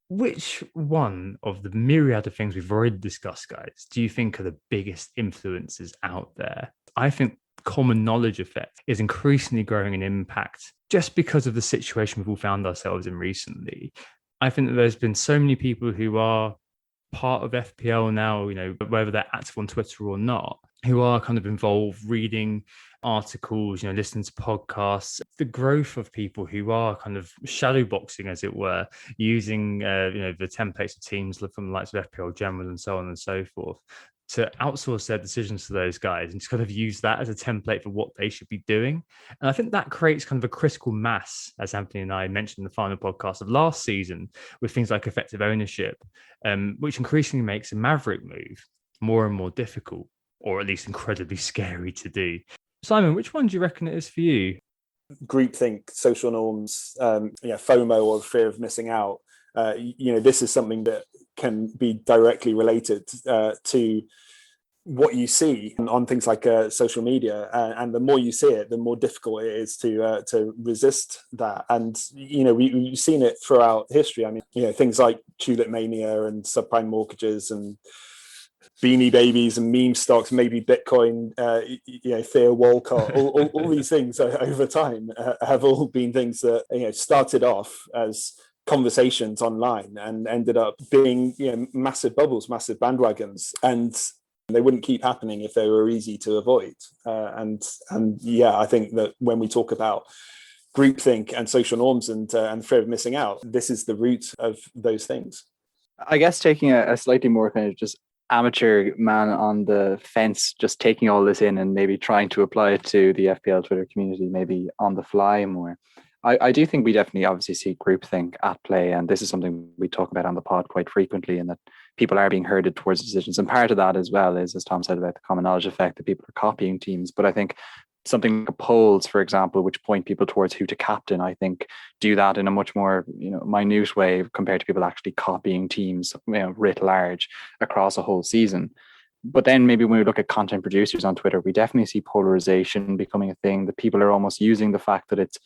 which one of the myriad of things we've already discussed, guys, do you think are the biggest influences out there? I think common knowledge effect is increasingly growing in impact just because of the situation we've all found ourselves in recently. I think that there's been so many people who are part of FPL now, whether they're active on Twitter or not, who are kind of involved reading articles, listening to podcasts. The growth of people who are kind of shadowboxing, as it were, using the templates of teams from the likes of FPL General and so on and so forth, to outsource their decisions to those guys and just kind of use that as a template for what they should be doing. And I think that creates kind of a critical mass, as Anthony and I mentioned in the final podcast of last season, with things like effective ownership, which increasingly makes a maverick move more and more difficult, or at least incredibly scary to do. Simon, which one do you reckon it is for you? Groupthink, social norms, FOMO, or fear of missing out. This is something that can be directly related to what you see on things like social media, and the more you see it, the more difficult it is to resist that. And we've seen it throughout history. I mean, things like tulip mania and subprime mortgages and Beanie Babies and meme stocks, maybe Bitcoin, Theo Walcott, all these things over time have all been things that started off as conversations online and ended up being massive bubbles, massive bandwagons, and they wouldn't keep happening if they were easy to avoid. And I think that when we talk about groupthink and social norms and fear of missing out, this is the root of those things. I guess taking a slightly more kind of just amateur man on the fence, just taking all this in and maybe trying to apply it to the FPL Twitter community, maybe on the fly more. I do think we definitely obviously see groupthink at play, and this is something we talk about on the pod quite frequently, and that people are being herded towards decisions. And part of that as well is, as Tom said, about the common knowledge effect, that people are copying teams. But I think something like polls, for example, which point people towards who to captain, I think do that in a much more minute way compared to people actually copying teams writ large across a whole season. But then maybe when we look at content producers on Twitter, we definitely see polarization becoming a thing, that people are almost using the fact that it's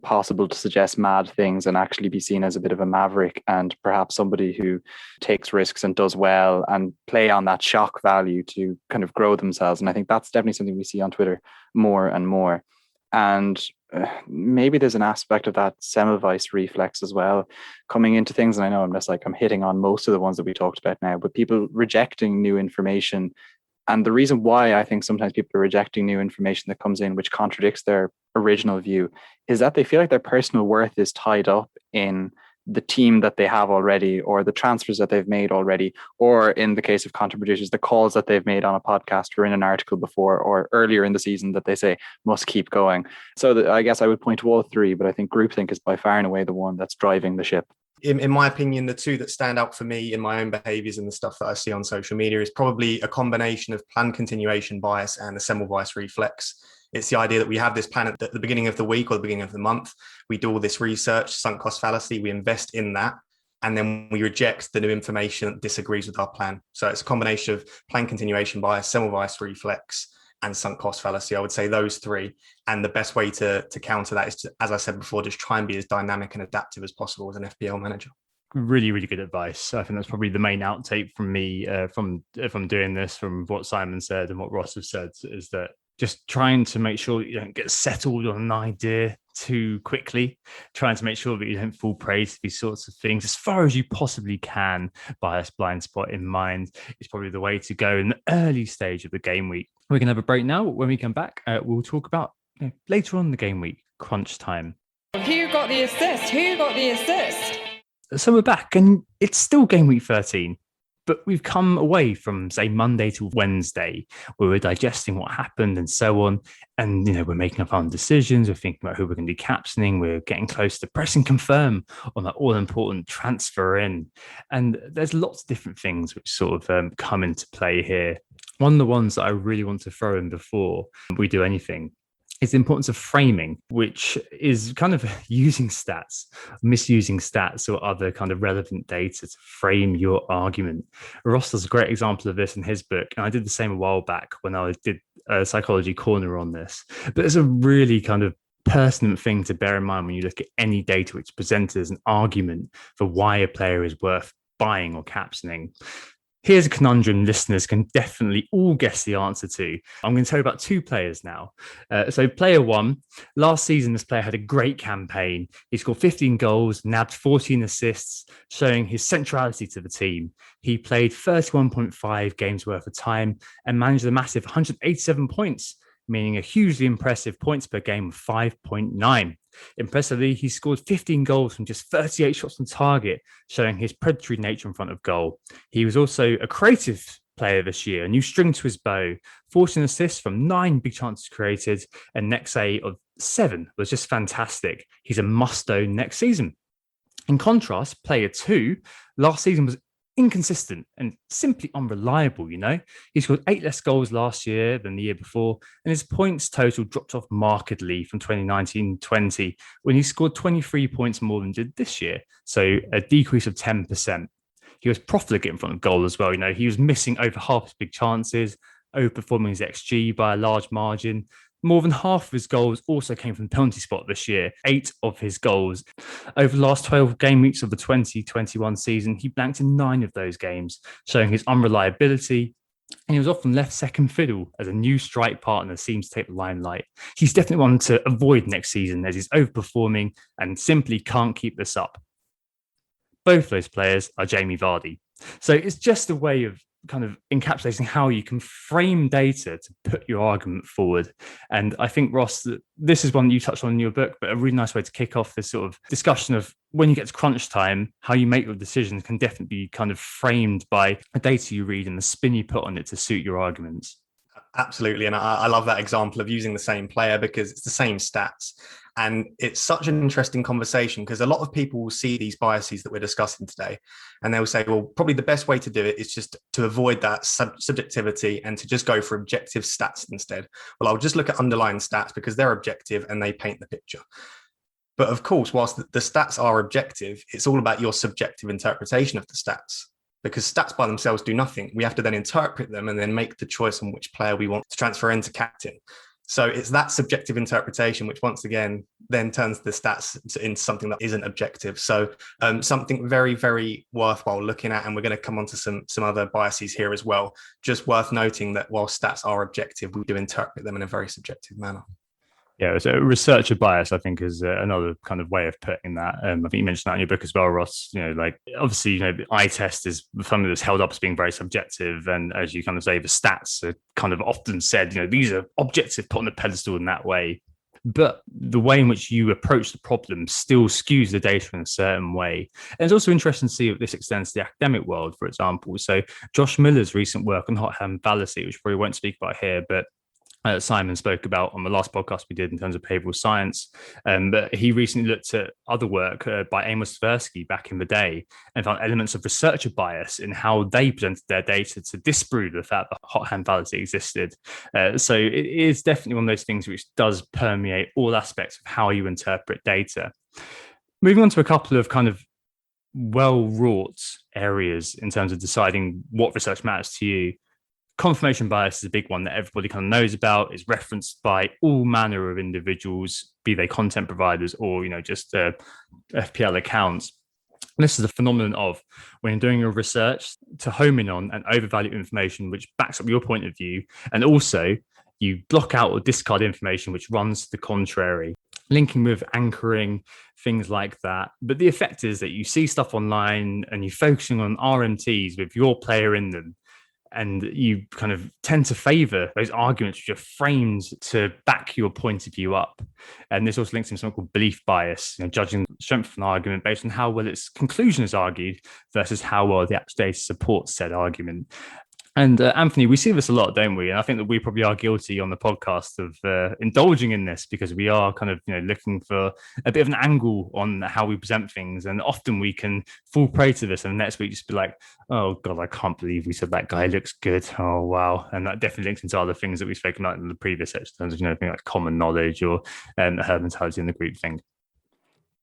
possible to suggest mad things and actually be seen as a bit of a maverick and perhaps somebody who takes risks and does well, and play on that shock value to kind of grow themselves. And I think that's definitely something we see on Twitter more and more. And maybe there's an aspect of that Semmelweis reflex as well coming into things. And I know I'm hitting on most of the ones that we talked about now, but people rejecting new information. And the reason why I think sometimes people are rejecting new information that comes in, which contradicts their original view, is that they feel like their personal worth is tied up in the team that they have already, or the transfers that they've made already, or in the case of content producers, the calls that they've made on a podcast or in an article before or earlier in the season that they say must keep going. So I guess I would point to all three, but I think groupthink is by far and away the one that's driving the ship. In my opinion, the two that stand out for me in my own behaviors and the stuff that I see on social media is probably a combination of plan continuation bias and the Semmelweis reflex. It's the idea that we have this plan at the beginning of the week or the beginning of the month. We do all this research, sunk cost fallacy, we invest in that. and then we reject the new information that disagrees with our plan. So it's a combination of plan continuation bias, Semmelweis reflex, and sunk cost fallacy. I would say those three. And the best way to counter that is to, as I said before, just try and be as dynamic and adaptive as possible as an FPL manager. Really, really good advice. I think that's probably the main outtake from me from doing this, from what Simon said and what Ross has said, is that just trying to make sure that you don't get settled on an idea too quickly, trying to make sure that you don't fall prey to these sorts of things as far as you possibly can, bias blind spot in mind, is probably the way to go in the early stage of the game week. We're going to have a break now. When we come back, we'll talk about later on in the game week, crunch time. Who got the assist? Who got the assist? So we're back, and it's still game week 13. But we've come away from, say, Monday to Wednesday, where we're digesting what happened and so on. And, we're making our own decisions. We're thinking about who we're going to be captaining. We're getting close to pressing confirm on that all-important transfer in. And there's lots of different things which sort of come into play here. One of the ones that I really want to throw in before we do anything is the importance of framing, which is kind of using stats, misusing stats or other kind of relevant data to frame your argument. Ross does a great example of this in his book, and I did the same a while back when I did a psychology corner on this. But there's a really kind of pertinent thing to bear in mind when you look at any data which presents as an argument for why a player is worth buying or captaining. Here's a conundrum listeners can definitely all guess the answer to. I'm going to tell you about two players now. So player one, last season, this player had a great campaign. He scored 15 goals, nabbed 14 assists, showing his centrality to the team. He played 31.5 games worth of time and managed a massive 187 points, meaning a hugely impressive points per game of 5.9. Impressively, he scored 15 goals from just 38 shots on target, showing his predatory nature in front of goal. He was also a creative player this year, a new string to his bow, 14 assists from 9 big chances created, and next A of 7 was just fantastic. He's a must-own next season. In contrast, player 2, last season was inconsistent and simply unreliable, He scored 8 less goals last year than the year before, and his points total dropped off markedly from 2019-20 when he scored 23 points more than did this year, so a decrease of 10%. He was profligate in front of goal as well, He was missing over half his big chances, overperforming his XG by a large margin. More than half of his goals also came from the penalty spot this year, 8 of his goals. Over the last 12 game weeks of the 2021 season, he blanked in 9 of those games, showing his unreliability, and he was often left second fiddle as a new strike partner seems to take the limelight. He's definitely one to avoid next season as he's overperforming and simply can't keep this up. Both those players are Jamie Vardy. So it's just a way of kind of encapsulating how you can frame data to put your argument forward. And I think, Ross, this is one you touched on in your book, but a really nice way to kick off this sort of discussion of when you get to crunch time, how you make your decisions can definitely be kind of framed by the data you read and the spin you put on it to suit your arguments. Absolutely. And I love that example of using the same player because it's the same stats. And it's such an interesting conversation because a lot of people will see these biases that we're discussing today and they'll say, well, probably the best way to do it is just to avoid that subjectivity and to just go for objective stats instead. Well, I'll just look at underlying stats because they're objective and they paint the picture. But of course, whilst the stats are objective, it's all about your subjective interpretation of the stats. Because stats by themselves do nothing. We have to then interpret them and then make the choice on which player we want to transfer into captain. So it's that subjective interpretation, which once again, then turns the stats into something that isn't objective. So something very, very worthwhile looking at. And we're going to come on to some other biases here as well. Just worth noting that while stats are objective, we do interpret them in a very subjective manner. Yeah, so researcher bias, I think, is another kind of way of putting that. I think you mentioned that in your book as well, Ross. Obviously, the eye test is something that's held up as being very subjective. And as you kind of say, the stats are kind of often said, these are objective, put on a pedestal in that way. But the way in which you approach the problem still skews the data in a certain way. And it's also interesting to see if this extends to the academic world, for example. So Josh Miller's recent work on hot hand fallacy, which we won't speak about here, but Simon spoke about on the last podcast we did in terms of behavioural science. But he recently looked at other work by Amos Tversky back in the day and found elements of researcher bias in how they presented their data to disprove the fact that hot hand fallacy existed. So it is definitely one of those things which does permeate all aspects of how you interpret data. Moving on to a couple of kind of well-wrought areas in terms of deciding what research matters to you. Confirmation bias is a big one that everybody kind of knows about, is referenced by all manner of individuals, be they content providers or, just FPL accounts. And this is a phenomenon of when you're doing your research to home in on and overvalue information which backs up your point of view, and also you block out or discard information which runs to the contrary, linking with anchoring, things like that. But the effect is that you see stuff online and you're focusing on RMTs with your player in them, and you kind of tend to favor those arguments which are framed to back your point of view up. And this also links to something called belief bias, judging the strength of an argument based on how well its conclusion is argued versus how well the actual data supports said argument. And Anthony, we see this a lot, don't we? And I think that we probably are guilty on the podcast of indulging in this, because we are kind of looking for a bit of an angle on how we present things. And often we can fall prey to this, and next week just be like, oh God, I can't believe we said that guy looks good. Oh wow. And that definitely links into other things that we've spoken about in the previous episodes, things like common knowledge or herd mentality in the group thing.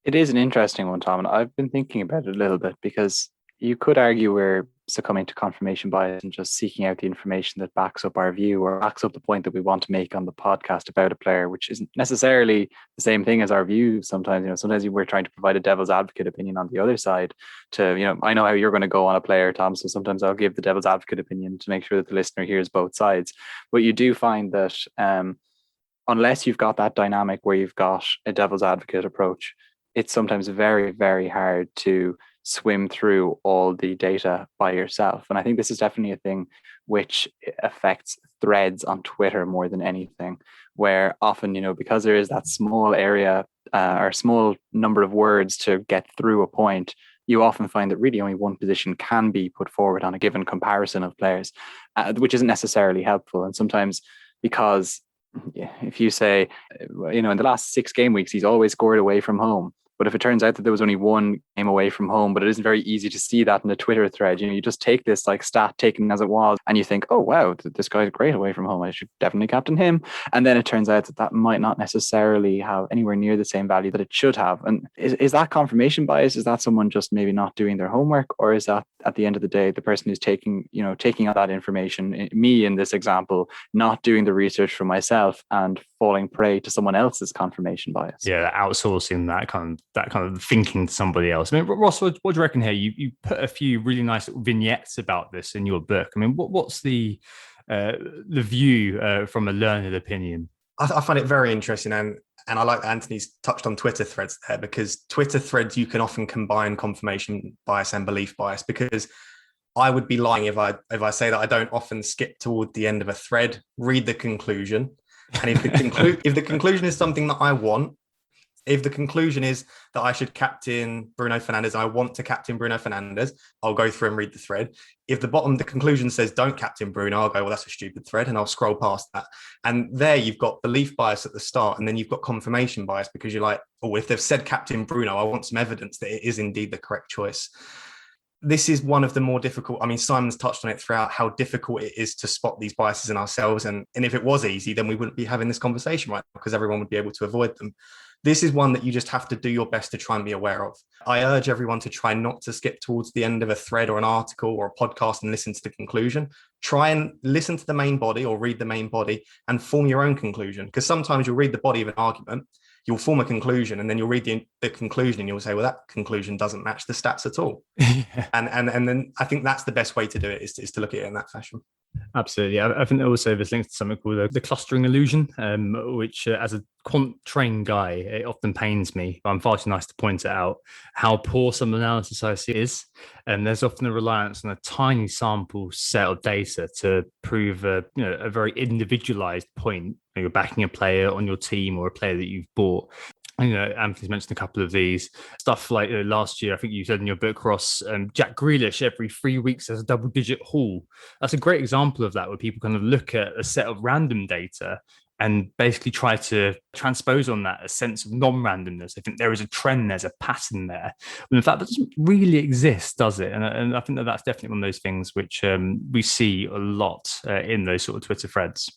It is an interesting one, Tom, and I've been thinking about it a little bit, because you could argue we're succumbing to confirmation bias and just seeking out the information that backs up our view or backs up the point that we want to make on the podcast about a player, which isn't necessarily the same thing as our view. Sometimes, sometimes we're trying to provide a devil's advocate opinion on the other side to, I know how you're going to go on a player, Tom, so sometimes I'll give the devil's advocate opinion to make sure that the listener hears both sides. But you do find that unless you've got that dynamic where you've got a devil's advocate approach, it's sometimes very, very hard to swim through all the data by yourself. And I think this is definitely a thing which affects threads on Twitter more than anything, where often, because there is that small area or small number of words to get through a point, you often find that really only one position can be put forward on a given comparison of players, which isn't necessarily helpful. And sometimes because if you say, in the last 6 game weeks, he's always scored away from home. But if it turns out that there was only one game away from home, but it isn't very easy to see that in a Twitter thread, you just take this stat taken as it was and you think, oh, wow, this guy's great away from home. I should definitely captain him. And then it turns out that might not necessarily have anywhere near the same value that it should have. And is that confirmation bias? Is that someone just maybe not doing their homework? Or is that at the end of the day, the person who's taking on that information, me in this example, not doing the research for myself and falling prey to someone else's confirmation bias? Yeah, outsourcing that kind of thinking to somebody else. I mean, Ross, what do you reckon here? You put a few really nice vignettes about this in your book. I mean, what's the view from a learned opinion? I find it very interesting, and I like that Anthony's touched on Twitter threads there, because Twitter threads, you can often combine confirmation bias and belief bias, because I would be lying if I say that I don't often skip toward the end of a thread, read the conclusion, and if the conclusion is something that I want, if the conclusion is that I should captain Bruno Fernandes and I want to captain Bruno Fernandes, I'll go through and read the thread. If the conclusion says don't captain Bruno, I'll go, well, that's a stupid thread, and I'll scroll past that. And there you've got belief bias at the start, and then you've got confirmation bias, because you're like, oh, if they've said captain Bruno, I want some evidence that it is indeed the correct choice. This is one of the more difficult. I mean, Simon's touched on it throughout, how difficult it is to spot these biases in ourselves. And if it was easy, then we wouldn't be having this conversation, right? Because everyone would be able to avoid them. This is one that you just have to do your best to try and be aware of. I urge everyone to try not to skip towards the end of a thread or an article or a podcast and listen to the conclusion. Try and listen to the main body or read the main body and form your own conclusion. Because sometimes you'll read the body of an argument, you'll form a conclusion, and then you'll read the conclusion and you'll say, well, that conclusion doesn't match the stats at all. Yeah. And then I think that's the best way to do it, is to look at it in that fashion. Absolutely. I think also there's links to something called the clustering illusion, which as a quant trained guy, it often pains me, but I'm far too nice to point it out, how poor some analysis I see is. And there's often a reliance on a tiny sample set of data to prove a very individualized point. You're backing a player on your team or a player that you've bought. Anthony's mentioned a couple of these stuff like last year. I think you said in your book, Ross, Jack Grealish every 3 weeks has a double-digit haul. That's a great example of that, where people kind of look at a set of random data and basically try to transpose on that a sense of non-randomness. I think there is a trend, there's a pattern there. But in fact, that doesn't really exist, does it? And I think that's definitely one of those things which we see a lot in those sort of Twitter threads.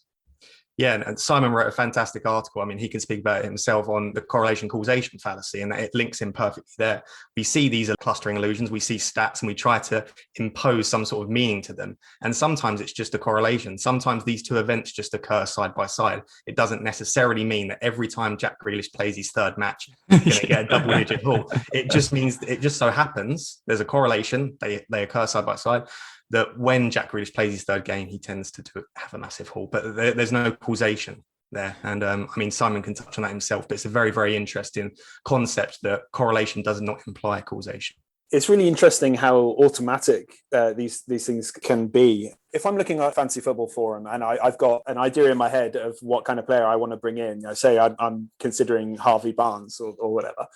Yeah, and Simon wrote a fantastic article. I mean, he can speak about it himself on the correlation causation fallacy, and it links in perfectly there. We see these are clustering illusions, we see stats, and we try to impose some sort of meaning to them. And sometimes it's just a correlation. Sometimes these two events just occur side by side. It doesn't necessarily mean that every time Jack Grealish plays his third match, he's going to get a double-digit haul. It just means it just so happens there's a correlation. They occur side by side. That when Jack Grealish plays his third game, he tends to have a massive haul, but there's no causation there. And I mean, Simon can touch on that himself, but it's a very, very interesting concept that correlation does not imply causation. It's really interesting how automatic these things can be. If I'm looking at Fantasy Football Forum and I've got an idea in my head of what kind of player I want to bring in, say I'm considering Harvey Barnes or whatever,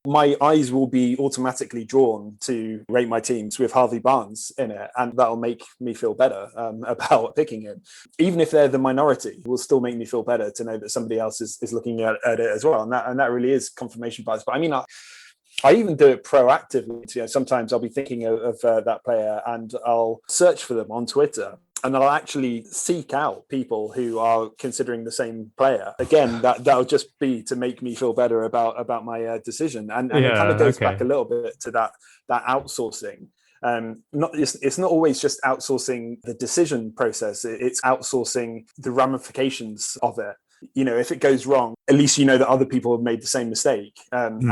my eyes will be automatically drawn to rate my teams with Harvey Barnes in it, and that'll make me feel better about picking him. Even if they're the minority, it will still make me feel better to know that somebody else is looking at it as well. And that really is confirmation bias. But I mean, I even do it proactively. Sometimes I'll be thinking of that player and I'll search for them on Twitter. And I'll actually seek out people who are considering the same player. Again, that'll just be to make me feel better about my decision. And it kind of goes back a little bit to that outsourcing. It's not always just outsourcing the decision process. It's outsourcing the ramifications of it. If it goes wrong, at least you know that other people have made the same mistake. And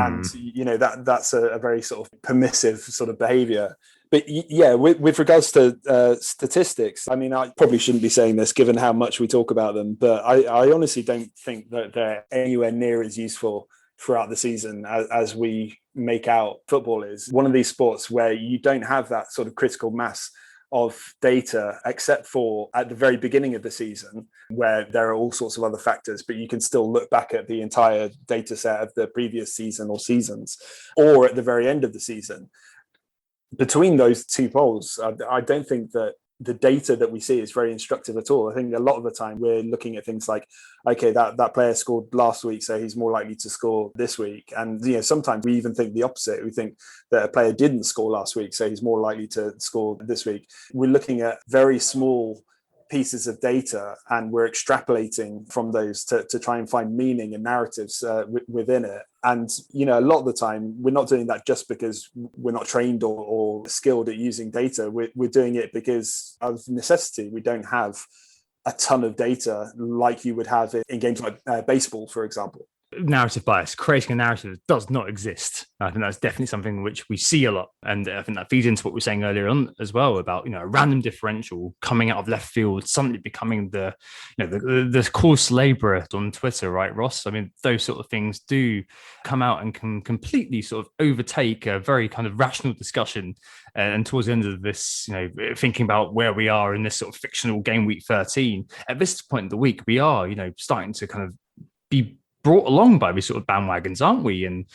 that's a very sort of permissive sort of behavior. But yeah, with regards to statistics, I mean, I probably shouldn't be saying this given how much we talk about them, but I honestly don't think that they're anywhere near as useful throughout the season as we make out football is. One of these sports where you don't have that sort of critical mass of data, except for at the very beginning of the season, where there are all sorts of other factors, but you can still look back at the entire data set of the previous season or seasons, or at the very end of the season. Between those two poles, I don't think that the data that we see is very instructive at all. I think a lot of the time we're looking at things like, okay, that player scored last week, so he's more likely to score this week. And sometimes we even think the opposite. We think that a player didn't score last week, so he's more likely to score this week. We're looking at very small pieces of data and we're extrapolating from those to try and find meaning and narratives within it. And a lot of the time we're not doing that just because we're not trained or skilled at using data. We're doing it because of necessity. We don't have a ton of data like you would have in games like baseball, for example. Narrative bias, creating a narrative that does not exist. I think that's definitely something which we see a lot. And I think that feeds into what we were saying earlier on as well about, a random differential coming out of left field, suddenly becoming the course labourer on Twitter, right, Ross? I mean, those sort of things do come out and can completely sort of overtake a very kind of rational discussion. And towards the end of this, thinking about where we are in this sort of fictional game week 13, at this point in the week, we are, starting to kind of be brought along by these sort of bandwagons, aren't we? And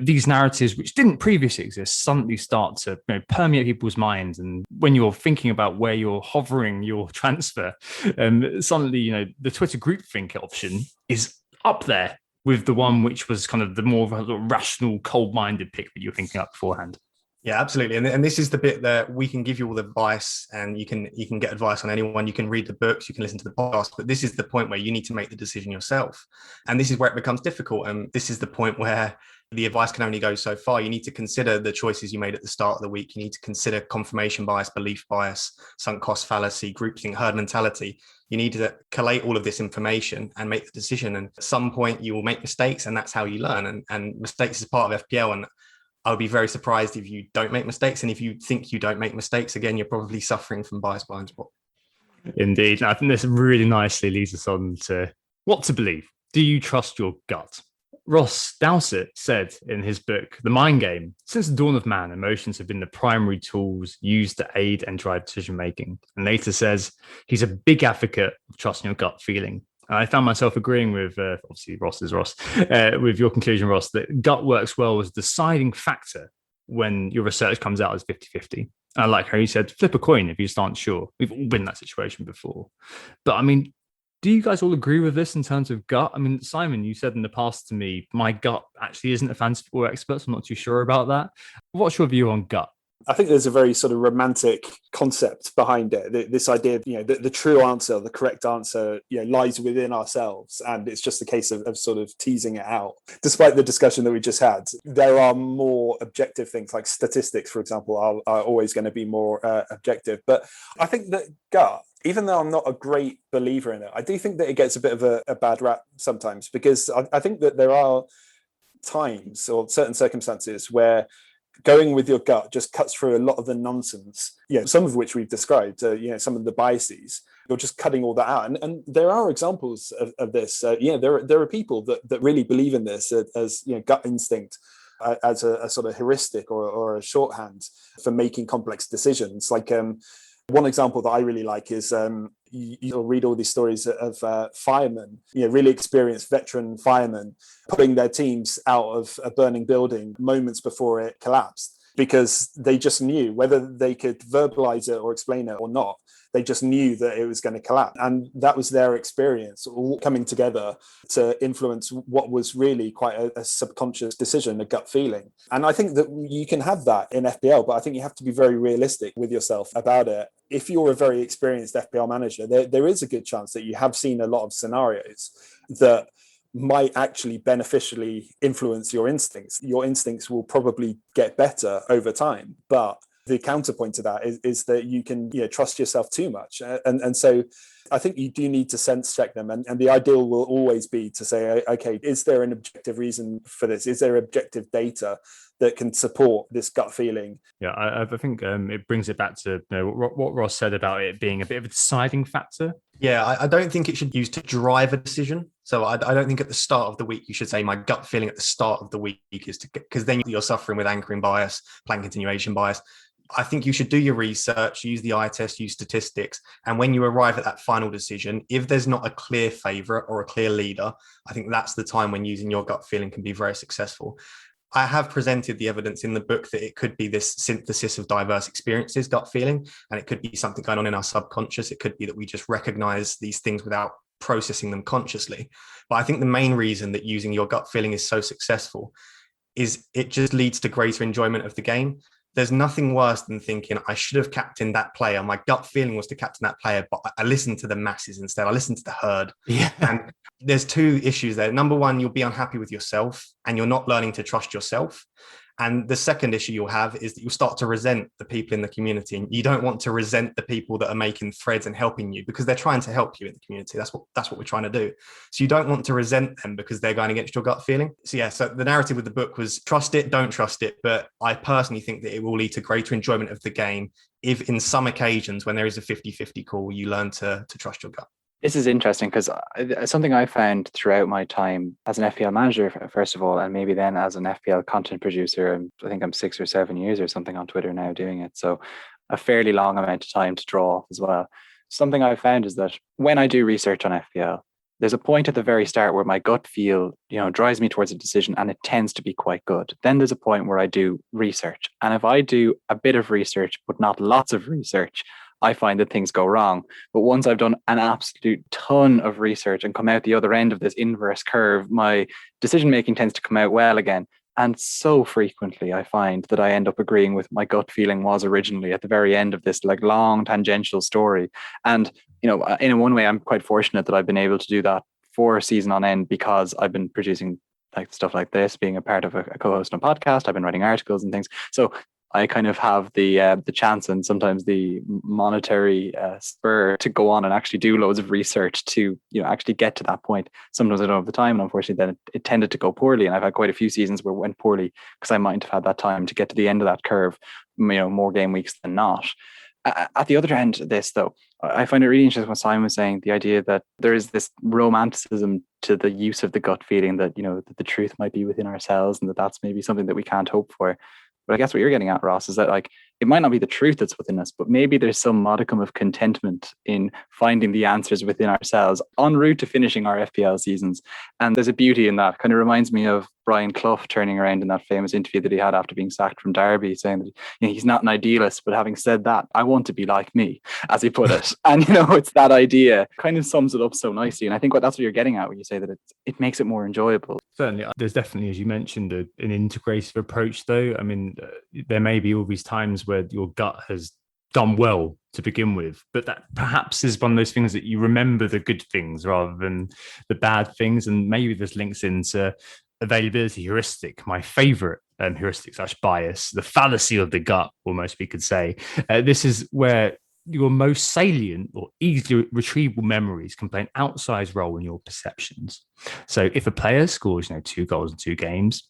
these narratives, which didn't previously exist, suddenly start to permeate people's minds. And when you're thinking about where you're hovering your transfer, suddenly, the Twitter groupthink option is up there with the one which was kind of the more rational, cold-minded pick that you were thinking up beforehand. Yeah, absolutely. And this is the bit that we can give you all the advice and you can get advice on anyone. You can read the books, you can listen to the podcast, but this is the point where you need to make the decision yourself. And this is where it becomes difficult. And this is the point where the advice can only go so far. You need to consider the choices you made at the start of the week. You need to consider confirmation bias, belief bias, sunk cost fallacy, groupthink, herd mentality. You need to collate all of this information and make the decision. And at some point you will make mistakes, and that's how you learn. And mistakes is part of FPL. And I would be very surprised if you don't make mistakes. And if you think you don't make mistakes, again, you're probably suffering from bias blind spot. Indeed. I think this really nicely leads us on to what to believe. Do you trust your gut? Ross Dowsett said in his book, The Mind Game, since the dawn of man, emotions have been the primary tools used to aid and drive decision-making. And later says he's a big advocate of trusting your gut feeling. I found myself agreeing with, obviously Ross is Ross, with your conclusion, Ross, that gut works well as a deciding factor when your research comes out as 50-50. I like how you said, flip a coin if you just aren't sure. We've all been in that situation before. But I mean, do you guys all agree with this in terms of gut? I mean, Simon, you said in the past to me, my gut actually isn't a fantasy football expert, so I'm not too sure about that. What's your view on gut? I think there's a very sort of romantic concept behind it. This idea, the true answer, the correct answer, lies within ourselves, and it's just a case of sort of teasing it out. Despite the discussion that we just had, there are more objective things like statistics, for example, are always going to be more objective. But I think that gut, even though I'm not a great believer in it, I do think that it gets a bit of a bad rap sometimes, because I think that there are times or certain circumstances where going with your gut just cuts through a lot of the nonsense, some of which we've described, some of the biases. You're just cutting all that out. And there are examples of this. There are people that really believe in this as gut instinct, as a sort of heuristic or a shorthand for making complex decisions. Like one example that I really like is you'll read all these stories of firemen, really experienced veteran firemen putting their teams out of a burning building moments before it collapsed, because they just knew, whether they could verbalize it or explain it or not, they just knew that it was going to collapse. And that was their experience all coming together to influence what was really quite a subconscious decision, a gut feeling. And I think that you can have that in FPL, but I think you have to be very realistic with yourself about it. If you're a very experienced FPL manager, there is a good chance that you have seen a lot of scenarios that might actually beneficially influence your instincts. Your instincts will probably get better over time, but the counterpoint to that is that you can trust yourself too much. And so I think you do need to sense check them. And the ideal will always be to say, okay, is there an objective reason for this? Is there objective data that can support this gut feeling? Yeah, I think it brings it back to what Ross said about it being a bit of a deciding factor. Yeah, I don't think it should be used to drive a decision. So I don't think at the start of the week you should say my gut feeling at the start of the week is to, because then you're suffering with anchoring bias, plan continuation bias. I think you should do your research, use the eye test, use statistics. And when you arrive at that final decision, if there's not a clear favourite or a clear leader, I think that's the time when using your gut feeling can be very successful. I have presented the evidence in the book that it could be this synthesis of diverse experiences, gut feeling, and it could be something going on in our subconscious. It could be that we just recognize these things without processing them consciously. But I think the main reason that using your gut feeling is so successful is it just leads to greater enjoyment of the game. There's nothing worse than thinking, I should have captained that player. My gut feeling was to captain that player, but I listened to the masses instead. I listened to the herd. Yeah. And there's two issues there. Number one, you'll be unhappy with yourself and you're not learning to trust yourself. And the second issue you'll have is that you'll start to resent the people in the community. And you don't want to resent the people that are making threads and helping you, because they're trying to help you in the community. That's what we're trying to do. So you don't want to resent them because they're going against your gut feeling. So the narrative with the book was trust it, don't trust it. But I personally think that it will lead to greater enjoyment of the game if in some occasions when there is a 50-50 call, you learn to trust your gut. This is interesting because something I found throughout my time as an FPL manager, first of all, and maybe then as an FPL content producer, and I think I'm 6 or 7 years or something on Twitter now doing it. So a fairly long amount of time to draw off as well. Something I found is that when I do research on FPL, there's a point at the very start where my gut feel, drives me towards a decision, and it tends to be quite good. Then there's a point where I do research. And if I do a bit of research, but not lots of research, I find that things go wrong. But once I've done an absolute ton of research and come out the other end of this inverse curve, my decision making tends to come out well again. And so frequently I find that I end up agreeing with my gut feeling was originally at the very end of this long tangential story. And, in one way, I'm quite fortunate that I've been able to do that for a season on end, because I've been producing stuff like this, being a part of a co-host on a podcast. I've been writing articles and things. So I kind of have the chance and sometimes the monetary spur to go on and actually do loads of research to actually get to that point. Sometimes I don't have the time, and unfortunately then it tended to go poorly, and I've had quite a few seasons where it went poorly because I mightn't have had that time to get to the end of that curve, more game weeks than not. At the other end of this, though, I find it really interesting what Simon was saying, the idea that there is this romanticism to the use of the gut feeling, that that the truth might be within ourselves, and that's maybe something that we can't hope for. But I guess what you're getting at, Ross, is that it might not be the truth that's within us, but maybe there's some modicum of contentment in finding the answers within ourselves en route to finishing our FPL seasons. And there's a beauty in that. Kind of reminds me of Brian Clough turning around in that famous interview that he had after being sacked from Derby, saying that he's not an idealist, but having said that, I want to be like me, as he put it. And it's that idea kind of sums it up so nicely. And I think that's what you're getting at when you say that it makes it more enjoyable. Certainly, there's definitely, as you mentioned, an integrative approach, though. I mean, there may be all these times times where your gut has done well to begin with, but that perhaps is one of those things that you remember the good things rather than the bad things. And maybe this links into availability heuristic, my favorite heuristic / bias, the fallacy of the gut, almost we could say. This is where your most salient or easily retrievable memories can play an outsized role in your perceptions. So if a player scores 2 goals in 2 games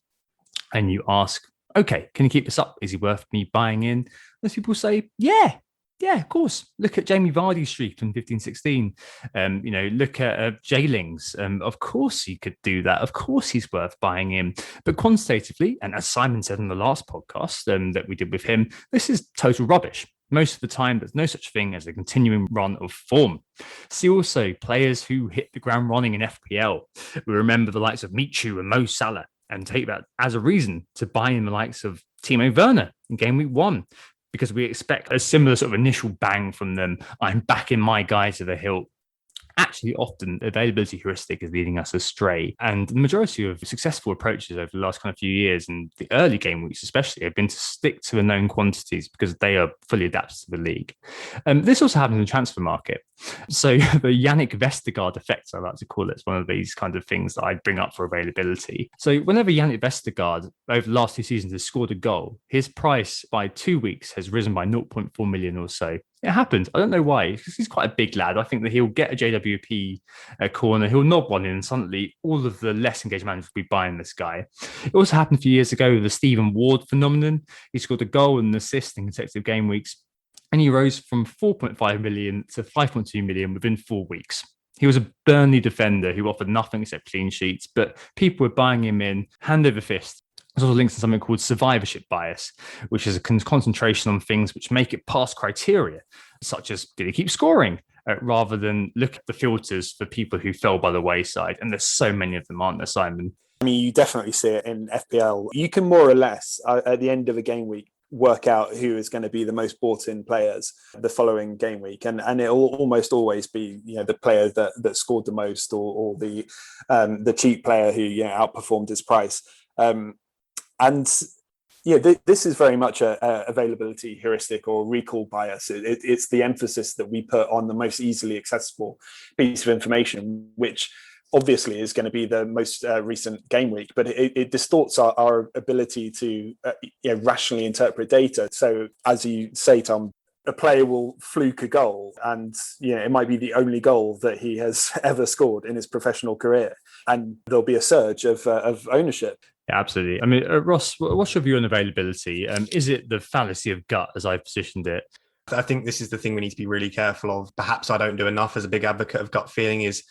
and you ask, okay, can he keep this up? Is he worth me buying in? Most people say, yeah, of course. Look at Jamie Vardy's streak from 15-16. Look at J-Lings. Of course he could do that. Of course he's worth buying in. But quantitatively, and as Simon said in the last podcast that we did with him, this is total rubbish. Most of the time, there's no such thing as a continuing run of form. See also players who hit the ground running in FPL. We remember the likes of Michu and Mo Salah, and take that as a reason to buy in the likes of Timo Werner in Gameweek 1, because we expect a similar sort of initial bang from them. I'm backing my guy to the hilt. Actually, often availability heuristic is leading us astray. And the majority of successful approaches over the last kind of few years, and the early game weeks especially, have been to stick to the known quantities because they are fully adapted to the league. This also happens in the transfer market. So the Yannick Vestergaard effect, I like to call it, is one of these kind of things that I bring up for availability. So whenever Yannick Vestergaard over the last 2 seasons has scored a goal, his price by 2 weeks has risen by 0.4 million or so. It happens. I don't know why, because he's quite a big lad. I think that he'll get a JWP corner, he'll knob one in, and suddenly all of the less engaged managers will be buying this guy. It also happened a few years ago with the Stephen Ward phenomenon. He scored a goal and an assist in consecutive game weeks, and he rose from 4.5 million to 5.2 million within 4 weeks. He was a Burnley defender who offered nothing except clean sheets, but people were buying him in hand over fist. There's also links to something called survivorship bias, which is a concentration on things which make it past criteria, such as did he keep scoring, rather than look at the filters for people who fell by the wayside. And there's so many of them, aren't there, Simon? I mean, you definitely see it in FPL. You can more or less, at the end of a game week, work out who is going to be the most bought in players the following game week, and it will almost always be the player that scored the most, or the cheap player who outperformed his price. This is very much a availability heuristic or recall bias. It's the emphasis that we put on the most easily accessible piece of information, which obviously is going to be the most recent game week, but it distorts our ability to rationally interpret data. So as you say, Tom, a player will fluke a goal, and it might be the only goal that he has ever scored in his professional career, and there'll be a surge of ownership. Yeah, absolutely. I mean, Ross, what's your view on availability? Is it the fallacy of gut, as I've positioned it? I think this is the thing we need to be really careful of. Perhaps I don't do enough as a big advocate of gut feeling, is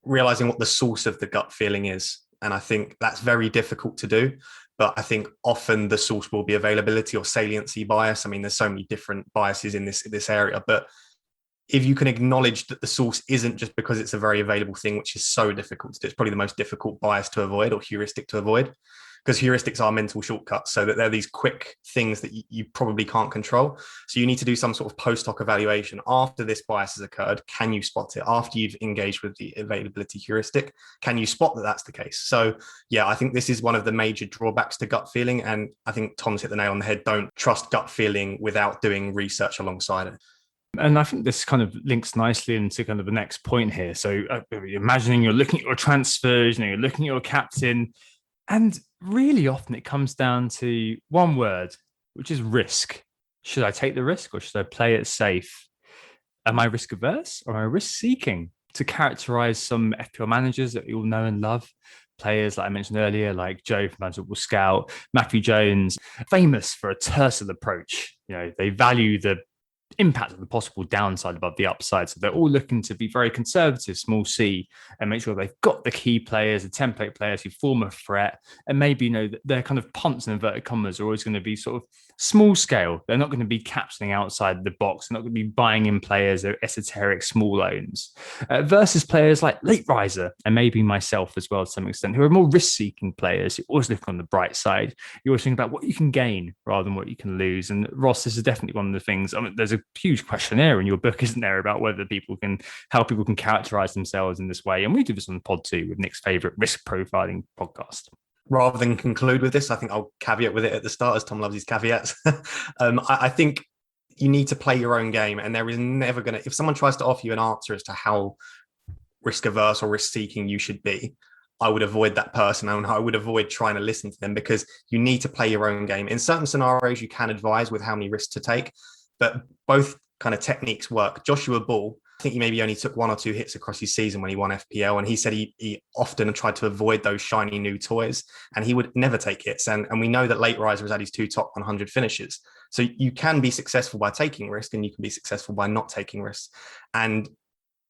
realizing what the source of the gut feeling is. And I think that's very difficult to do. But I think often the source will be availability or saliency bias. I mean, there's so many different biases in this area. But if you can acknowledge that the source isn't just because it's a very available thing, which is so difficult to do, it's probably the most difficult bias to avoid or heuristic to avoid, because heuristics are mental shortcuts, so that they're these quick things that you probably can't control. So you need to do some sort of post hoc evaluation. After this bias has occurred, can you spot it? After you've engaged with the availability heuristic, can you spot that that's the case? So yeah, I think this is one of the major drawbacks to gut feeling. And I think Tom's hit the nail on the head. Don't trust gut feeling without doing research alongside it. And I think this kind of links nicely into kind of the next point here. So imagining you're looking at your transfers, you're looking at your captain, and really often it comes down to one word, which is risk. Should I take the risk or should I play it safe? Am I risk averse or am I risk seeking? To characterize some FPL managers that we all know and love, players like I mentioned earlier, like Joe from Football Scout, Matthew Jones, famous for a terse approach. They value the impact of the possible downside above the upside. So they're all looking to be very conservative, small c, and make sure they've got the key players, the template players who form a threat. And maybe, their kind of punts and inverted commas are always going to be sort of small scale. They're not going to be captaining outside the box. They're not going to be buying in players, they're esoteric small loans, versus players like Late Riser and maybe myself as well to some extent, who are more risk-seeking players. You're always looking on the bright side. You're always thinking about what you can gain rather than what you can lose. And Ross, this is definitely one of the things. I mean, there's a huge questionnaire in your book, isn't there, about how people can characterize themselves in this way. And we do this on the pod too with Nick's favorite risk profiling podcast. Rather than conclude with this, I think I'll caveat with it at the start, as Tom loves his caveats. I think you need to play your own game, and there is never going to, if someone tries to offer you an answer as to how risk averse or risk seeking you should be, I would avoid that person, and I would avoid trying to listen to them, because you need to play your own game. In certain scenarios, you can advise with how many risks to take, but both kind of techniques work. Joshua Ball, I think he maybe only took 1 or 2 hits across his season when he won FPL, and he said he often tried to avoid those shiny new toys, and he would never take hits. And we know that Late Riser has had his 2 top 100 finishes. So you can be successful by taking risk, and you can be successful by not taking risks. And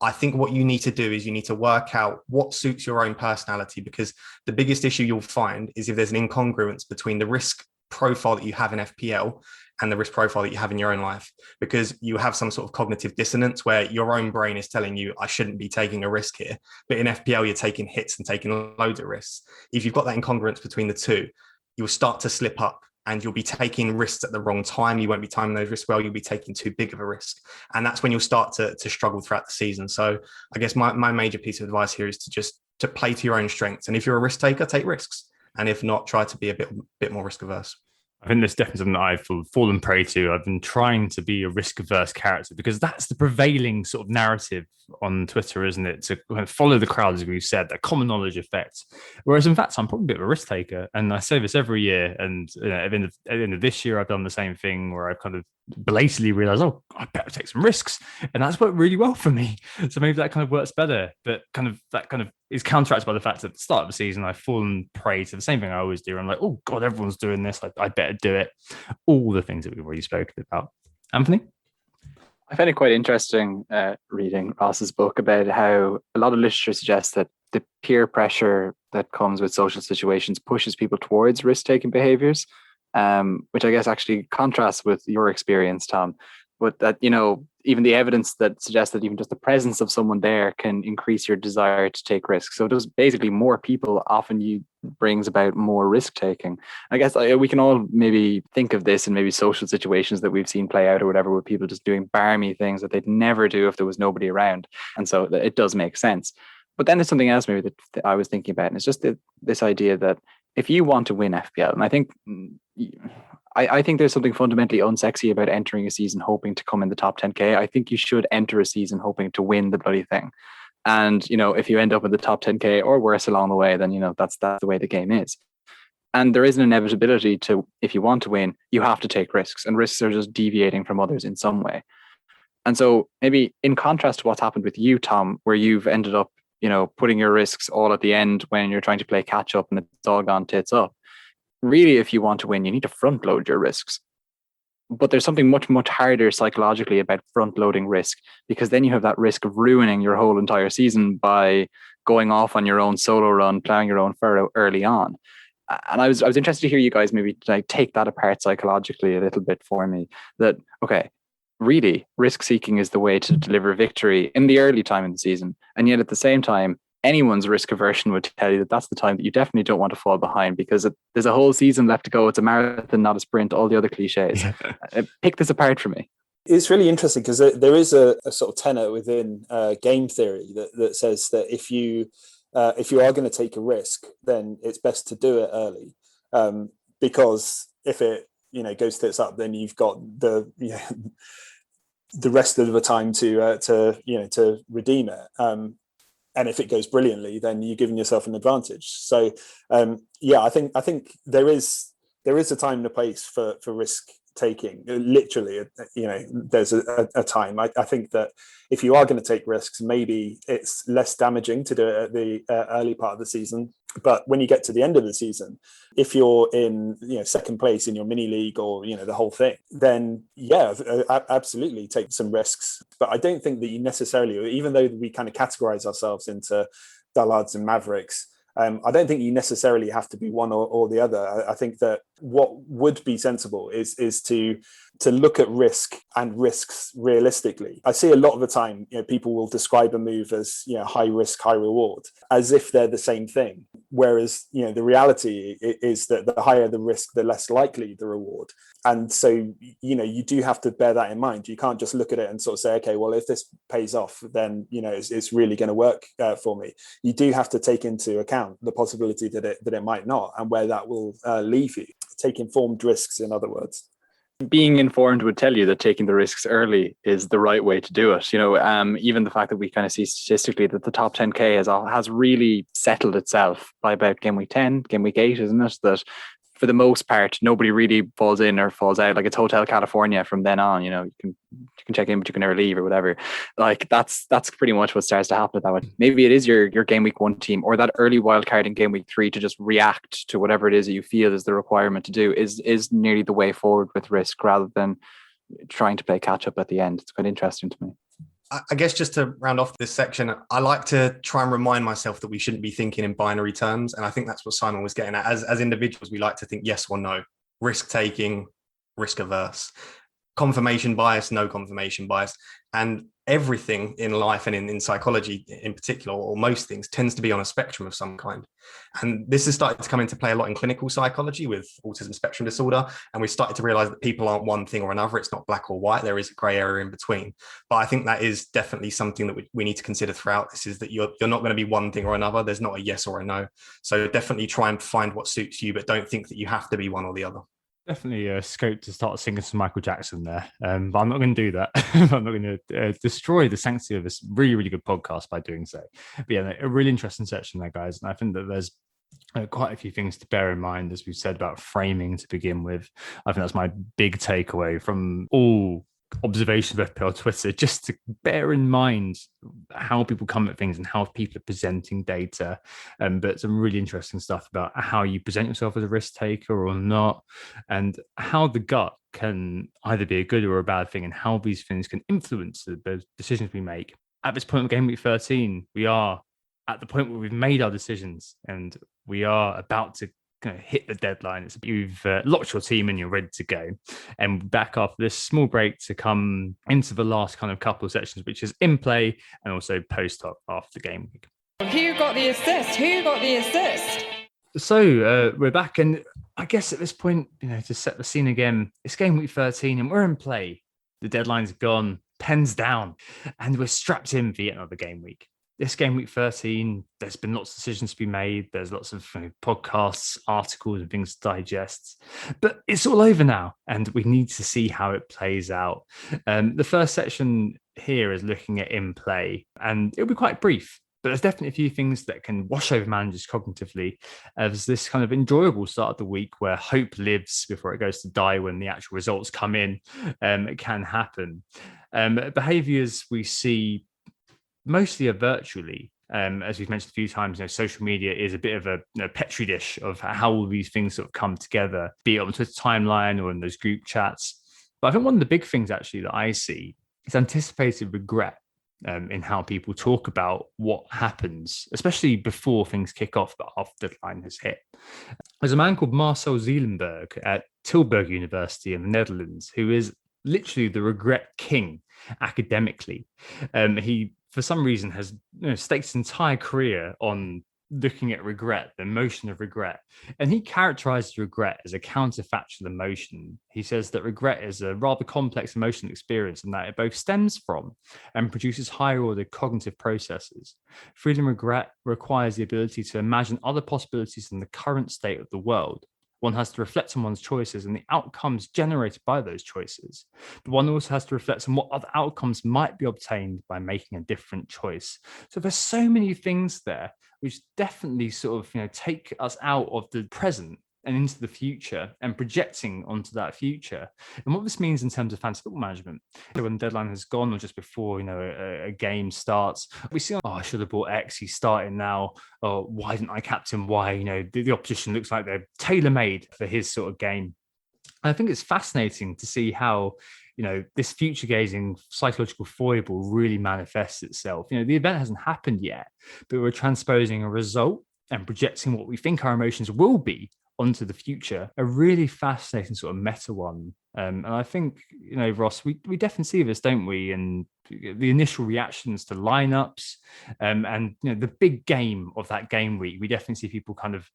I think what you need to do is you need to work out what suits your own personality, because the biggest issue you'll find is if there's an incongruence between the risk profile that you have in FPL and the risk profile that you have in your own life, because you have some sort of cognitive dissonance where your own brain is telling you, I shouldn't be taking a risk here. But in FPL, you're taking hits and taking loads of risks. If you've got that incongruence between the two, you'll start to slip up, and you'll be taking risks at the wrong time. You won't be timing those risks well. You'll be taking too big of a risk. And that's when you'll start to struggle throughout the season. So I guess my major piece of advice here is to play to your own strengths. And if you're a risk taker, take risks. And if not, try to be a bit more risk averse. I think there's definitely something that I've fallen prey to. I've been trying to be a risk-averse character, because that's the prevailing sort of narrative on Twitter, isn't it? To kind of follow the crowd, as we've said, that common knowledge effect. Whereas, in fact, I'm probably a bit of a risk taker, and I say this every year. And at the end of this year, I've done the same thing, where I've kind of belatedly realised, oh, I better take some risks, and that's worked really well for me. So maybe that kind of works better, but that kind of is counteracted by the fact that at the start of the season, I've fallen prey to the same thing I always do. I'm like, oh God, everyone's doing this. I better do it. All the things that we've already spoken about. Anthony? I find it quite interesting reading Ross's book about how a lot of literature suggests that the peer pressure that comes with social situations pushes people towards risk-taking behaviors, which I guess actually contrasts with your experience, Tom. But that, even the evidence that suggests that even just the presence of someone there can increase your desire to take risks. So just basically more people often brings about more risk taking. I guess we can all maybe think of this in maybe social situations that we've seen play out or whatever, where people just doing barmy things that they'd never do if there was nobody around. And so it does make sense. But then there's something else maybe that I was thinking about, and it's just this idea that if you want to win FPL, and I think there's something fundamentally unsexy about entering a season hoping to come in the top 10K. I think you should enter a season hoping to win the bloody thing. And, if you end up in the top 10K or worse along the way, then, that's the way the game is. And there is an inevitability to, if you want to win, you have to take risks, and risks are just deviating from others in some way. And so maybe in contrast to what's happened with you, Tom, where you've ended up, putting your risks all at the end when you're trying to play catch up and it's all gone tits up. Really, if you want to win, you need to front load your risks. But there's something much, much harder psychologically about front loading risk, because then you have that risk of ruining your whole entire season by going off on your own solo run, plowing your own furrow early on. And I was interested to hear you guys maybe take that apart psychologically a little bit for me. That, okay, really, risk seeking is the way to deliver victory in the early time in the season. And yet at the same time, anyone's risk aversion would tell you that that's the time that you definitely don't want to fall behind, because there's a whole season left to go. It's a marathon, not a sprint, all the other cliches. Pick this apart for me. It's really interesting because there is a sort of tenet within game theory that says that if you are going to take a risk, then it's best to do it early, because if it goes tits up, then you've got the rest of the time to redeem it. And if it goes brilliantly, then you're giving yourself an advantage. So, I think there is a time and a place for risk taking. Literally, there's a time. I think that if you are going to take risks, maybe it's less damaging to do it at the early part of the season. But when you get to the end of the season, if you're in second place in your mini league or the whole thing, then absolutely take some risks. But I don't think that you necessarily, even though we kind of categorize ourselves into dullards and mavericks, I don't think you necessarily have to be one or the other. I think that what would be sensible is to to look at risk and risks realistically. I see a lot of the time, people will describe a move as, high risk, high reward, as if they're the same thing. Whereas, the reality is that the higher the risk, the less likely the reward. And so, you do have to bear that in mind. You can't just look at it and sort of say, okay, well, if this pays off, then, it's really going to work for me. You do have to take into account the possibility that it might not, and where that will leave you. Take informed risks, in other words. Being informed would tell you that taking the risks early is the right way to do it. Even the fact that we kind of see statistically that the top 10K has really settled itself by about game week 10, game week 8, isn't it? That for the most part, nobody really falls in or falls out. Like it's Hotel California from then on. You can check in, but you can never leave or whatever. Like that's pretty much what starts to happen at that point. Maybe it is your game week 1 team or that early wild card in game week 3 to just react to whatever it is that you feel is the requirement to do is nearly the way forward with risk rather than trying to play catch up at the end. It's quite interesting to me. I guess just to round off this section, I like to try and remind myself that we shouldn't be thinking in binary terms. And I think that's what Simon was getting at. As individuals, we like to think yes or no, risk taking, risk averse, confirmation bias, no confirmation bias. And everything in life and in psychology in particular, or most things, tends to be on a spectrum of some kind. And this has started to come into play a lot in clinical psychology with autism spectrum disorder. And we've started to realize that people aren't one thing or another. It's not black or white. There is a gray area in between. But I think that is definitely something that we need to consider throughout this, is that you're not going to be one thing or another. There's not a yes or a no. So definitely try and find what suits you, but don't think that you have to be one or the other. Definitely a scope to start singing some Michael Jackson there, but I'm not going to do that. I'm not going to destroy the sanctity of this really, really good podcast by doing so. But yeah, a really interesting section there, guys. And I think that there's quite a few things to bear in mind, as we've said, about framing to begin with. I think that's my big takeaway from all observation of FPL Twitter, just to bear in mind how people come at things and how people are presenting data, but some really interesting stuff about how you present yourself as a risk taker or not, and how the gut can either be a good or a bad thing, and how these things can influence the decisions we make. At this point of game week 13, we are at the point where we've made our decisions and we are about to kind of hit the deadline. You've locked your team and you're ready to go. And back after this small break to come into the last kind of couple of sections, which is in play and also post-op after game week. Who got the assist? Who got the assist? So we're back, and I guess at this point, to set the scene again, it's game week 13 and we're in play. The deadline's gone, pens down, and we're strapped in for yet another game week. This game week 13, there's been lots of decisions to be made. There's lots of podcasts, articles and things to digest. But it's all over now, and we need to see how it plays out. The first section here is looking at in play, and it'll be quite brief. But there's definitely a few things that can wash over managers cognitively as this kind of enjoyable start of the week where hope lives before it goes to die when the actual results come in. It can happen. Behaviours we see mostly are virtually. As we've mentioned a few times, social media is a bit of a petri dish of how all these things sort of come together, be it on the Twitter timeline or in those group chats. But I think one of the big things actually that I see is anticipated regret in how people talk about what happens, especially before things kick off, but after the deadline has hit. There's a man called Marcel Zeelenberg at Tilburg University in the Netherlands, who is literally the regret king academically. He, for some reason, has staked his entire career on looking at regret, the emotion of regret. And he characterizes regret as a counterfactual emotion. He says that regret is a rather complex emotional experience and that it both stems from and produces higher order cognitive processes. Freedom regret requires the ability to imagine other possibilities than the current state of the world. One has to reflect on one's choices and the outcomes generated by those choices. But one also has to reflect on what other outcomes might be obtained by making a different choice. So there's so many things there which definitely sort of take us out of the present and into the future and projecting onto that future. And what this means in terms of fantasy football management, when the deadline has gone or just before a game starts, we see, I should have bought X, he's starting now, or why didn't I captain Y? The opposition looks like they're tailor-made for his sort of game. And I think it's fascinating to see how this future gazing psychological foible really manifests itself. The event hasn't happened yet, but we're transposing a result and projecting what we think our emotions will be onto the future. A really fascinating sort of meta one And I think, Ross, we definitely see this, don't we? And the initial reactions to lineups, and the big game of that game week, we definitely see people kind of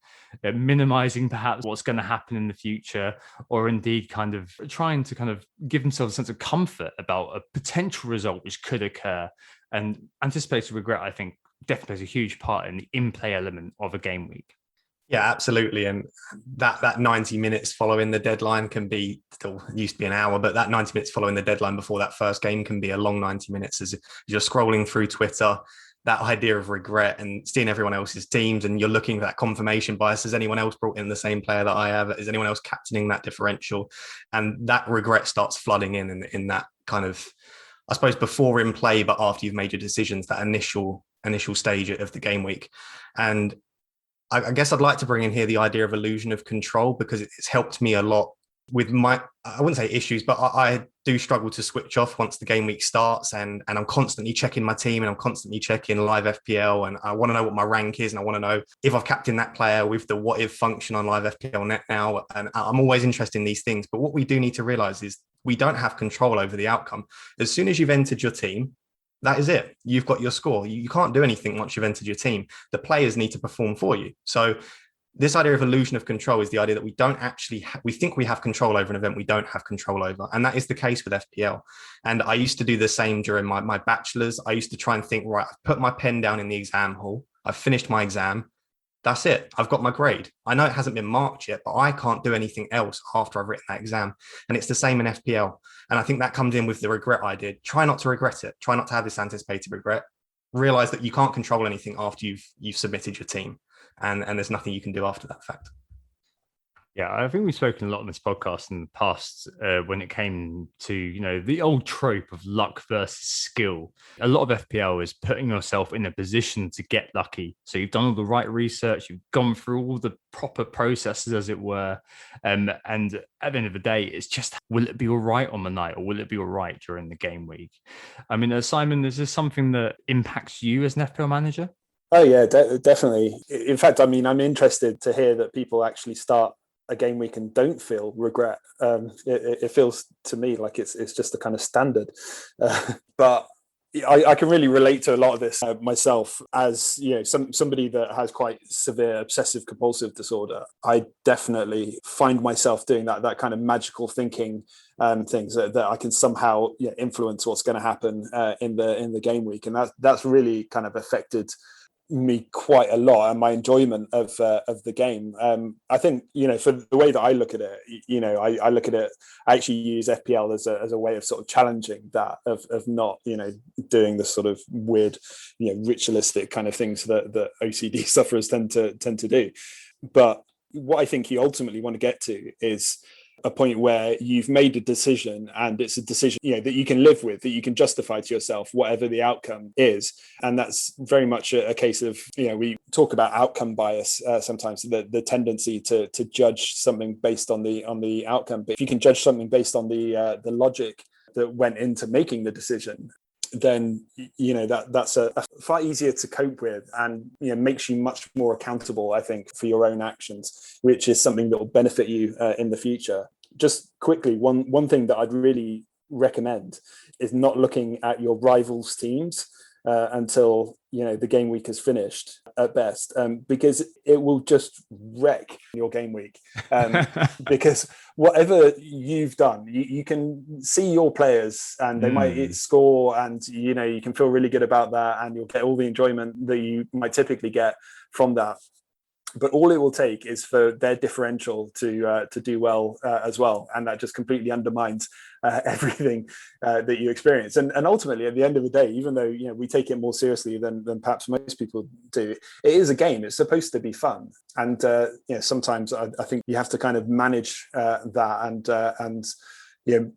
minimizing perhaps what's going to happen in the future, or indeed kind of trying to kind of give themselves a sense of comfort about a potential result which could occur. And anticipated regret, I think, definitely plays a huge part in the in-play element of a game week. Yeah, absolutely. And that 90 minutes following the deadline can be, still used to be an hour, but that 90 minutes following the deadline before that first game can be a long 90 minutes as you're scrolling through Twitter. That idea of regret and seeing everyone else's teams, and you're looking for that confirmation bias. Has anyone else brought in the same player that I have? Is anyone else captaining that differential? And that regret starts flooding in that kind of, I suppose, before in play, but after you've made your decisions, that initial stage of the game week. And I guess I'd like to bring in here the idea of illusion of control, because it's helped me a lot with my, I wouldn't say issues, but I do struggle to switch off once the game week starts, and I'm constantly checking my team, and I'm constantly checking live FPL, and I want to know what my rank is, and I want to know if I've captained that player with the what if function on live FPL net now, and I'm always interested in these things. But what we do need to realize is we don't have control over the outcome. As soon as you've entered your team, that is it. You've got your score. You can't do anything once you've entered your team. The players need to perform for you. So this idea of illusion of control is the idea that we don't actually, we think we have control over an event we don't have control over. And that is the case with FPL. And I used to do the same during my bachelor's. I used to try and think, right, I've put my pen down in the exam hall. I've finished my exam. That's it. I've got my grade. I know it hasn't been marked yet, but I can't do anything else after I've written that exam. And it's the same in FPL. And I think that comes in with the regret idea. Try not to regret it. Try not to have this anticipated regret. Realize that you can't control anything after you've submitted your team. And there's nothing you can do after that fact. Yeah, I think we've spoken a lot on this podcast in the past when it came to, the old trope of luck versus skill. A lot of FPL is putting yourself in a position to get lucky. So you've done all the right research, you've gone through all the proper processes, as it were. And at the end of the day, it's just, will it be all right on the night, or will it be all right during the game week? I mean, Simon, is this something that impacts you as an FPL manager? Oh, yeah, definitely. In fact, I mean, I'm interested to hear that people actually start a game week and don't feel regret. It feels to me like it's just a kind of standard. But I can really relate to a lot of this myself as, somebody that has quite severe obsessive compulsive disorder. I definitely find myself doing that kind of magical thinking things that I can somehow influence what's going to happen in the game week. And that's really kind of affected me quite a lot, and my enjoyment of the game. I think for the way that I look at it, I look at it. I actually use FPL as a way of sort of challenging that of not doing the sort of weird ritualistic kind of things that OCD sufferers tend to do. But what I think you ultimately want to get to is a point where you've made a decision, and it's a decision that you can live with, that you can justify to yourself whatever the outcome is. And that's very much a case of we talk about outcome bias sometimes, the tendency to judge something based on the outcome. But if you can judge something based on the logic that went into making the decision, then that's a far easier to cope with, and makes you much more accountable, I think, for your own actions, which is something that will benefit you in the future. Just quickly, one thing that I'd really recommend is not looking at your rivals' teams until the game week is finished at best, because it will just wreck your game week. Because whatever you've done, you can see your players, and they might score, and you can feel really good about that, and you'll get all the enjoyment that you might typically get from that. But all it will take is for their differential to do well as well, and that just completely undermines everything that you experience. And ultimately, at the end of the day, even though we take it more seriously than perhaps most people do, it is a game. It's supposed to be fun, and sometimes I think you have to kind of manage that and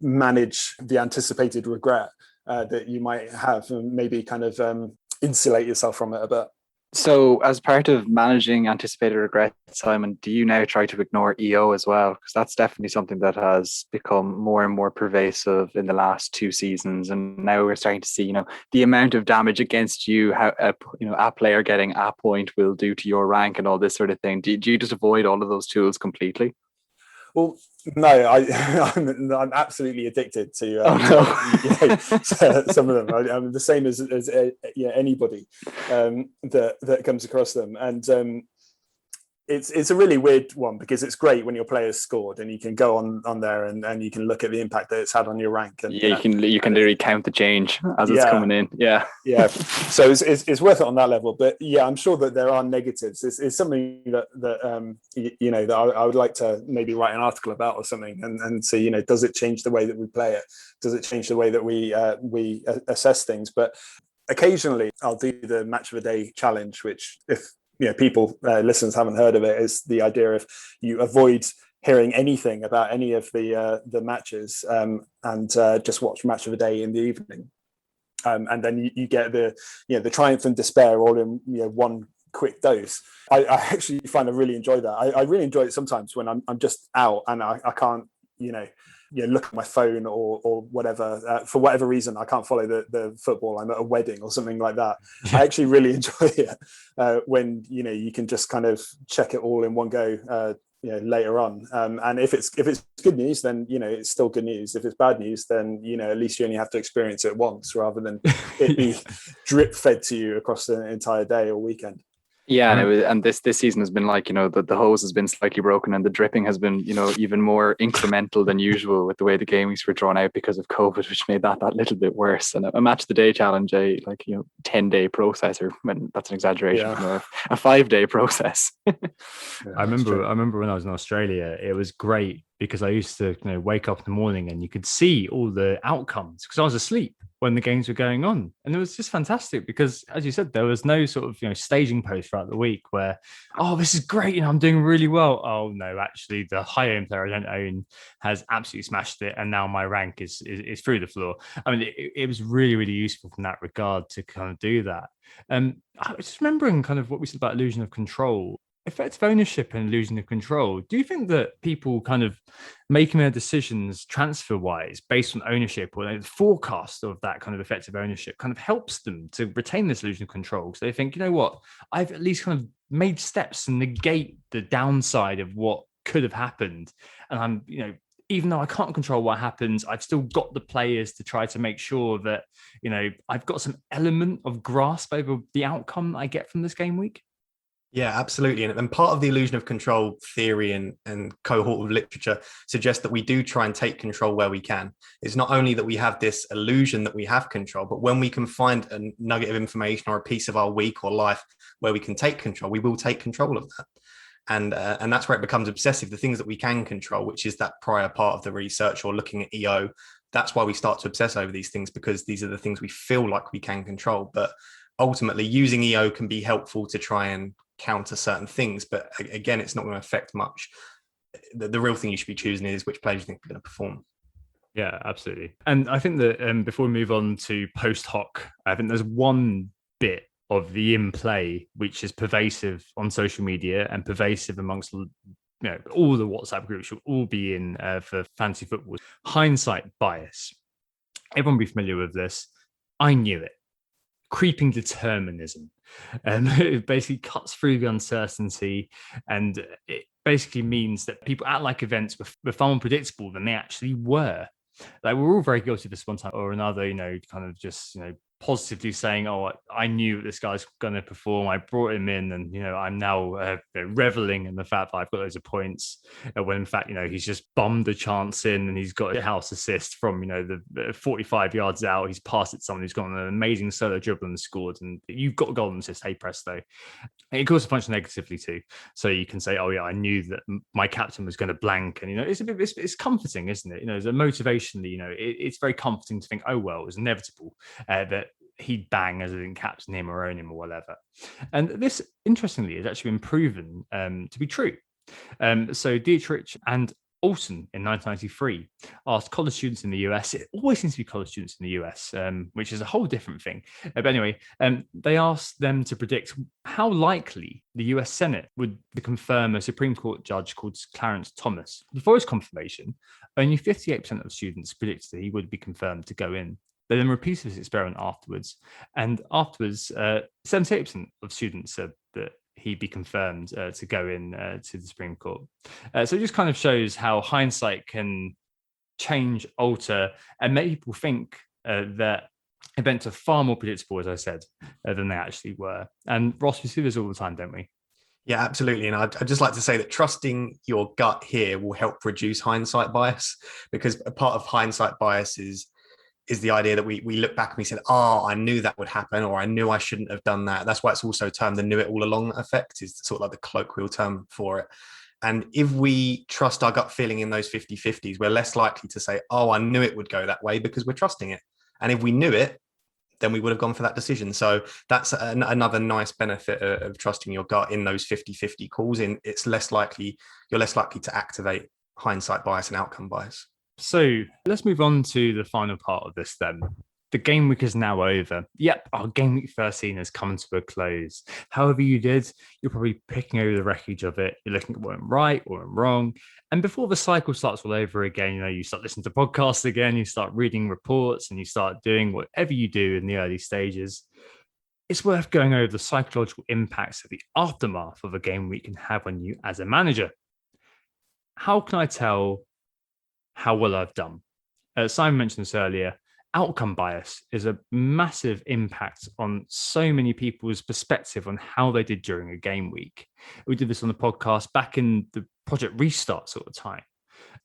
manage the anticipated regret that you might have, and maybe kind of insulate yourself from it a bit. So as part of managing anticipated regret, Simon, do you now try to ignore EO as well? Because that's definitely something that has become more and more pervasive in the last 2 seasons. And now we're starting to see, the amount of damage against you, how a player getting a point will do to your rank and all this sort of thing. Do you just avoid all of those tools completely? Well, no, I'm absolutely addicted to some of them. I'm the same as anybody that comes across them, and it's a really weird one because it's great when your players scored and you can go on there and you can look at the impact that it's had on your rank. And you can literally count the change as it's coming in. Yeah. So it's worth it on that level. But yeah, I'm sure that there are negatives. It's something that that I would like to maybe write an article about or something and see, does it change the way that we play it? Does it change the way that we assess things? But occasionally I'll do the match of the day challenge, which if people, listeners haven't heard of it, is the idea of you avoid hearing anything about any of the matches and just watch match of the day in the evening. And then you get the triumph and despair all in one quick dose. I actually find I really enjoy that. I really enjoy it sometimes when I'm just out and I can't, look at my phone or whatever. For whatever reason, I can't follow the football. I'm at a wedding or something like that. I actually really enjoy it when you can just kind of check it all in one go. Later on, and if it's good news, then it's still good news. If it's bad news, then at least you only have to experience it once rather than it be drip fed to you across the entire day or weekend. Yeah, and this season has been like, the hose has been slightly broken and the dripping has been, even more incremental than usual with the way the game weeks were drawn out because of COVID, which made that little bit worse. And a match of the day challenge, 10-day process, or when that's an exaggeration, from a 5-day process. I remember when I was in Australia, it was great because I used to wake up in the morning and you could see all the outcomes because I was asleep when the games were going on. And it was just fantastic because, as you said, there was no sort of staging post throughout the week where, oh, this is great, I'm doing really well. Oh no, actually the high-owned player I don't own has absolutely smashed it and now my rank is through the floor. I mean, it was really, really useful from that regard to kind of do that. I was just remembering kind of what we said about illusion of control. Effective ownership and illusion of control. Do you think that people kind of making their decisions transfer-wise based on ownership or the forecast of that kind of effective ownership kind of helps them to retain this illusion of control? So they think, what, I've at least kind of made steps to negate the downside of what could have happened. And I'm, even though I can't control what happens, I've still got the players to try to make sure that, I've got some element of grasp over the outcome I get from this game week. Yeah, absolutely. And part of the illusion of control theory and cohort of literature suggests that we do try and take control where we can. It's not only that we have this illusion that we have control, but when we can find a nugget of information or a piece of our week or life where we can take control, we will take control of that. And that's where it becomes obsessive. The things that we can control, which is that prior part of the research or looking at EO, that's why we start to obsess over these things, because these are the things we feel like we can control. But ultimately, using EO can be helpful to try and counter certain things, but again, it's not going to affect much. The real thing you should be choosing is which players you think are going to perform. Yeah, absolutely. And I think that before we move on to post hoc, I think there's one bit of the in play which is pervasive on social media and pervasive amongst all the WhatsApp groups you'll all be in for fantasy football. Hindsight bias. Everyone will be familiar with this. I knew it. Creeping determinism. It basically cuts through the uncertainty, and it basically means that people act like events were far more predictable than they actually were. Like, we're all very guilty of this one time or another, kind of just, positively saying, oh, I knew this guy's going to perform. I brought him in and, I'm now reveling in the fact that I've got loads of points when in fact, he's just bummed a chance in and he's got a house assist from, the 45 yards out. He's passed it to someone who's got an amazing solo dribble and scored, and you've got a goal and assist. Hey, presto. And it can also function negatively too. So you can say, oh yeah, I knew that my captain was going to blank. And, it's comforting, isn't it? As a motivationally, it's very comforting to think, oh, well, it was inevitable that he'd bang as I didn't captain him or own him or whatever. And this, interestingly, has actually been proven to be true. So Dietrich and Olsen in 1993 asked college students in the US, it always seems to be college students in the US, which is a whole different thing. But anyway, they asked them to predict how likely the US Senate would confirm a Supreme Court judge called Clarence Thomas. Before his confirmation, only 58% of students predicted that he would be confirmed to go in. They then repeated this experiment afterwards. And afterwards, 78% of students said that he be confirmed to go in to the Supreme Court. So it just kind of shows how hindsight can change, alter, and make people think that events are far more predictable, as I said, than they actually were. And Ross, we see this all the time, don't we? Yeah, absolutely. And I'd just like to say that trusting your gut here will help reduce hindsight bias, because a part of hindsight bias is the idea that we look back and we said, I knew that would happen, or I knew I shouldn't have done that. That's why it's also termed the knew it all along effect, is sort of like the colloquial term for it. And if we trust our gut feeling in those 50-50s, we're less likely to say, I knew it would go that way, because we're trusting it. And if we knew it, then we would have gone for that decision. So that's another nice benefit of trusting your gut in those 50-50 calls. You're less likely to activate hindsight bias and outcome bias. So let's move on to the final part of this then. The game week is now over. Yep, our game week 13 has come to a close. However you did, you're probably picking over the wreckage of it. You're looking at what went right, what went wrong. And before the cycle starts all over again, you start listening to podcasts again, you start reading reports, and you start doing whatever you do in the early stages. It's worth going over the psychological impacts that the aftermath of a game week can have on you as a manager. How can I tell how well I've done? Simon mentioned this earlier. Outcome bias is a massive impact on so many people's perspective on how they did during a game week. We did this on the podcast back in the Project Restart sort of time.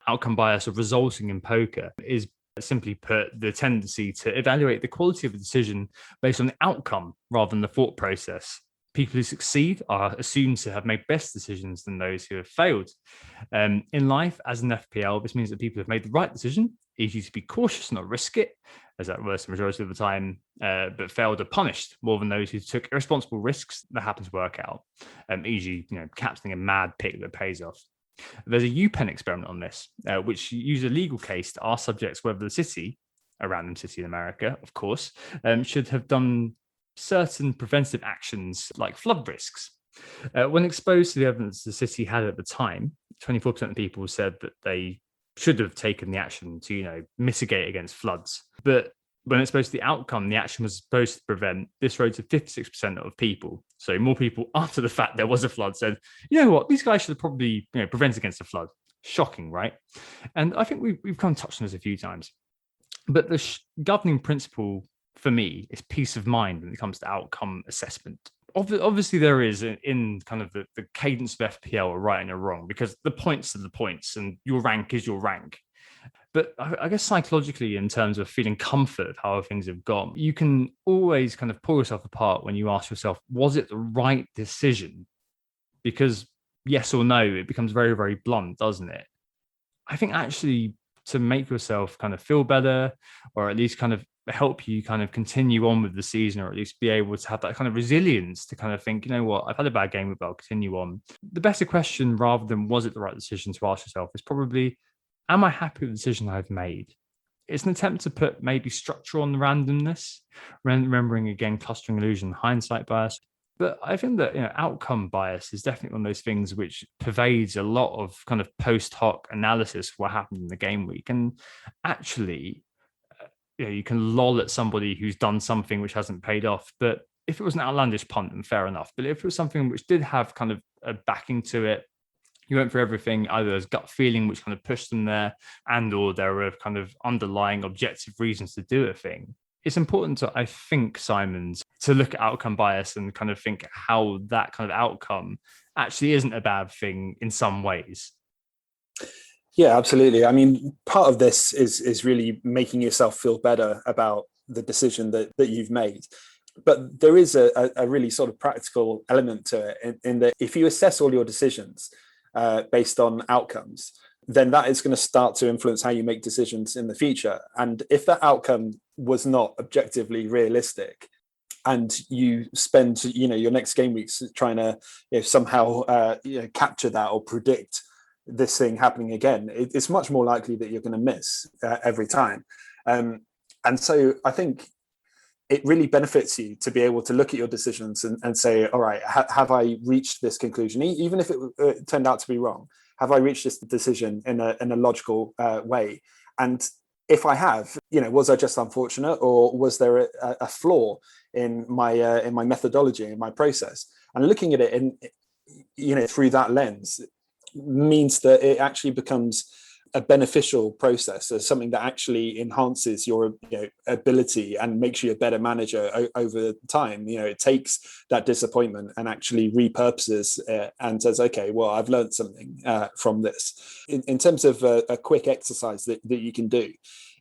Outcome bias of resulting in poker is, simply put, the tendency to evaluate the quality of a decision based on the outcome rather than the thought process. People who succeed are assumed to have made best decisions than those who have failed. In life, as an FPL, this means that people have made the right decision, easy to be cautious and not risk it, as that works the majority of the time, but failed are punished more than those who took irresponsible risks that happen to work out, e.g., captaining a mad pick that pays off. There's a UPenn experiment on this, which used a legal case to ask subjects whether the city, a random city in America, of course, should have done certain preventative actions like flood risks. When exposed to the evidence the city had at the time, 24% of people said that they should have taken the action to, mitigate against floods. But when exposed to the outcome the action was supposed to prevent, this rose to 56% of people. So more people after the fact there was a flood said, you know what, these guys should have probably prevent against a flood. Shocking, right? And I think we've kind of touched on this a few times. But the governing principle for me is peace of mind when it comes to outcome assessment. Obviously, there is in kind of the cadence of FPL a right and a wrong, because the points are the points and your rank is your rank. But I guess psychologically, in terms of feeling comfort of how things have gone, you can always kind of pull yourself apart when you ask yourself, was it the right decision? Because yes or no, it becomes very, very blunt, doesn't it? I think actually to make yourself kind of feel better, or at least kind of help you kind of continue on with the season, or at least be able to have that kind of resilience to kind of think, you know what, I've had a bad game, but I'll continue on. The better question, rather than was it the right decision to ask yourself, is probably, am I happy with the decision I've made? It's an attempt to put maybe structure on the randomness, remembering again clustering illusion, hindsight bias. But I think that outcome bias is definitely one of those things which pervades a lot of kind of post hoc analysis of what happened in the game week. And actually, you can loll at somebody who's done something which hasn't paid off. But if it was an outlandish punt, then fair enough. But if it was something which did have kind of a backing to it, you went for everything, either as gut feeling, which kind of pushed them there, and or there were kind of underlying objective reasons to do a thing. It's important to, I think, Simon, to look at outcome bias and kind of think how that kind of outcome actually isn't a bad thing in some ways. Yeah, absolutely. I mean, part of this is really making yourself feel better about the decision that you've made. But there is a really sort of practical element to it in that if you assess all your decisions based on outcomes, then that is going to start to influence how you make decisions in the future. And if that outcome was not objectively realistic, and you spend your next game weeks trying to somehow capture that or predict this thing happening again, it's much more likely that you're going to miss every time. And so I think it really benefits you to be able to look at your decisions and say, all right, have I reached this conclusion? Even if it turned out to be wrong, have I reached this decision in a logical way? And if I have, was I just unfortunate, or was there a flaw in my methodology, in my process? And looking at it in, through that lens means that it actually becomes a beneficial process, as something that actually enhances your ability and makes you a better manager over time. It takes that disappointment and actually repurposes it and says, okay, well, I've learned something from this. In terms of a quick exercise that you can do,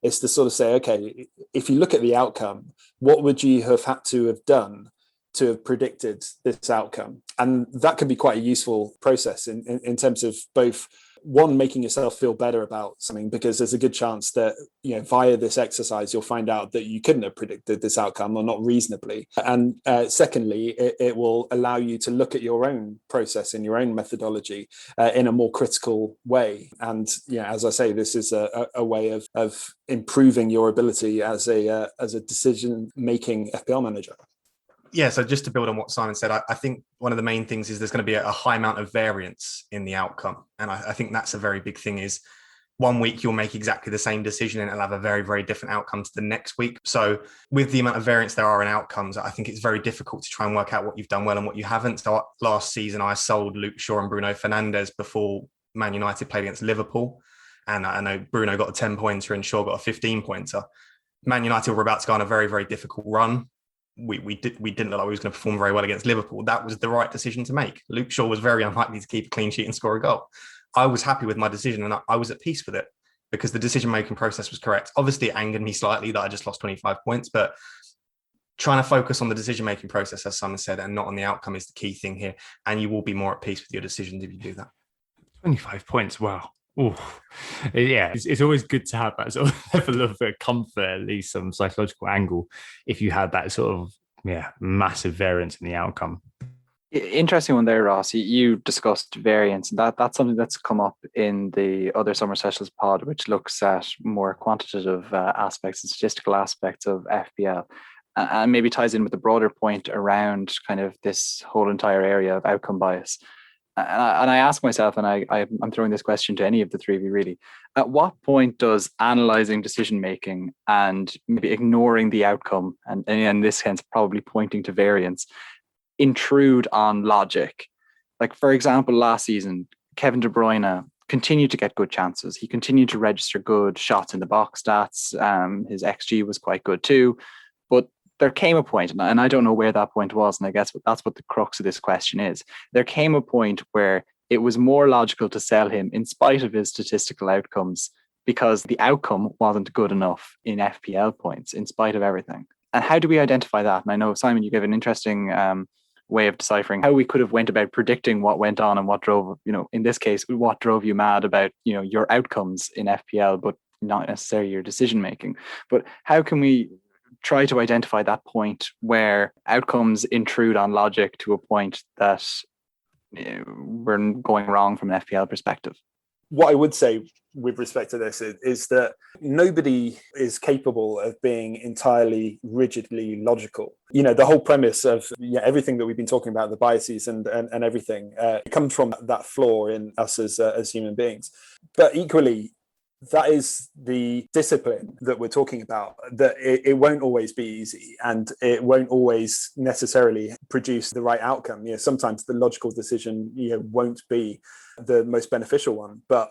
is to sort of say, okay, if you look at the outcome, what would you have had to have done to have predicted this outcome? And that can be quite a useful process in terms of both, one, making yourself feel better about something, because there's a good chance that via this exercise you'll find out that you couldn't have predicted this outcome, or not reasonably. And secondly, it will allow you to look at your own process and your own methodology in a more critical way. And as I say, this is a way of improving your ability as a decision-making FPL manager. Yeah, so just to build on what Simon said, I think one of the main things is there's going to be a high amount of variance in the outcome. And I think that's a very big thing. Is one week you'll make exactly the same decision and it'll have a very, very different outcome to the next week. So with the amount of variance there are in outcomes, I think it's very difficult to try and work out what you've done well and what you haven't. So last season, I sold Luke Shaw and Bruno Fernandes before Man United played against Liverpool. And I know Bruno got a 10-pointer and Shaw got a 15-pointer. Man United were about to go on a very, very difficult run. We didn't look like we was going to perform very well against Liverpool. That was the right decision to make. Luke Shaw was very unlikely to keep a clean sheet and score a goal. I was happy with my decision and I was at peace with it because the decision-making process was correct. Obviously, it angered me slightly that I just lost 25 points, but trying to focus on the decision-making process, as Simon said, and not on the outcome is the key thing here. And you will be more at peace with your decisions if you do that. 25 points, wow. Oh, yeah, it's always good to have that sort of level of comfort, at least some psychological angle, if you had that sort of massive variance in the outcome. Interesting one there, Ross. You discussed variance, and that's something that's come up in the other Summer Specials pod, which looks at more quantitative aspects and statistical aspects of FPL, and maybe ties in with the broader point around kind of this whole entire area of outcome bias. And I ask myself, and I'm throwing this question to any of the three of you really, at what point does analyzing decision-making and maybe ignoring the outcome, and in this sense, probably pointing to variance, intrude on logic? Like, for example, last season, Kevin De Bruyne continued to get good chances. He continued to register good shots in the box stats. His XG was quite good too. But there came a point, and I don't know where that point was, and I guess that's what the crux of this question is. There came a point where it was more logical to sell him in spite of his statistical outcomes because the outcome wasn't good enough in FPL points, in spite of everything. And how do we identify that? And I know, Simon, you gave an interesting way of deciphering how we could have went about predicting what went on and what drove, in this case, what drove you mad about, your outcomes in FPL, but not necessarily your decision making. But how can we try to identify that point where outcomes intrude on logic to a point that we're going wrong from an FPL perspective? What I would say with respect to this is that nobody is capable of being entirely rigidly logical. The whole premise of everything that we've been talking about, the biases and everything, comes from that flaw in us as human beings. But equally, that is the discipline that we're talking about, that it won't always be easy and it won't always necessarily produce the right outcome. Sometimes the logical decision won't be the most beneficial one, but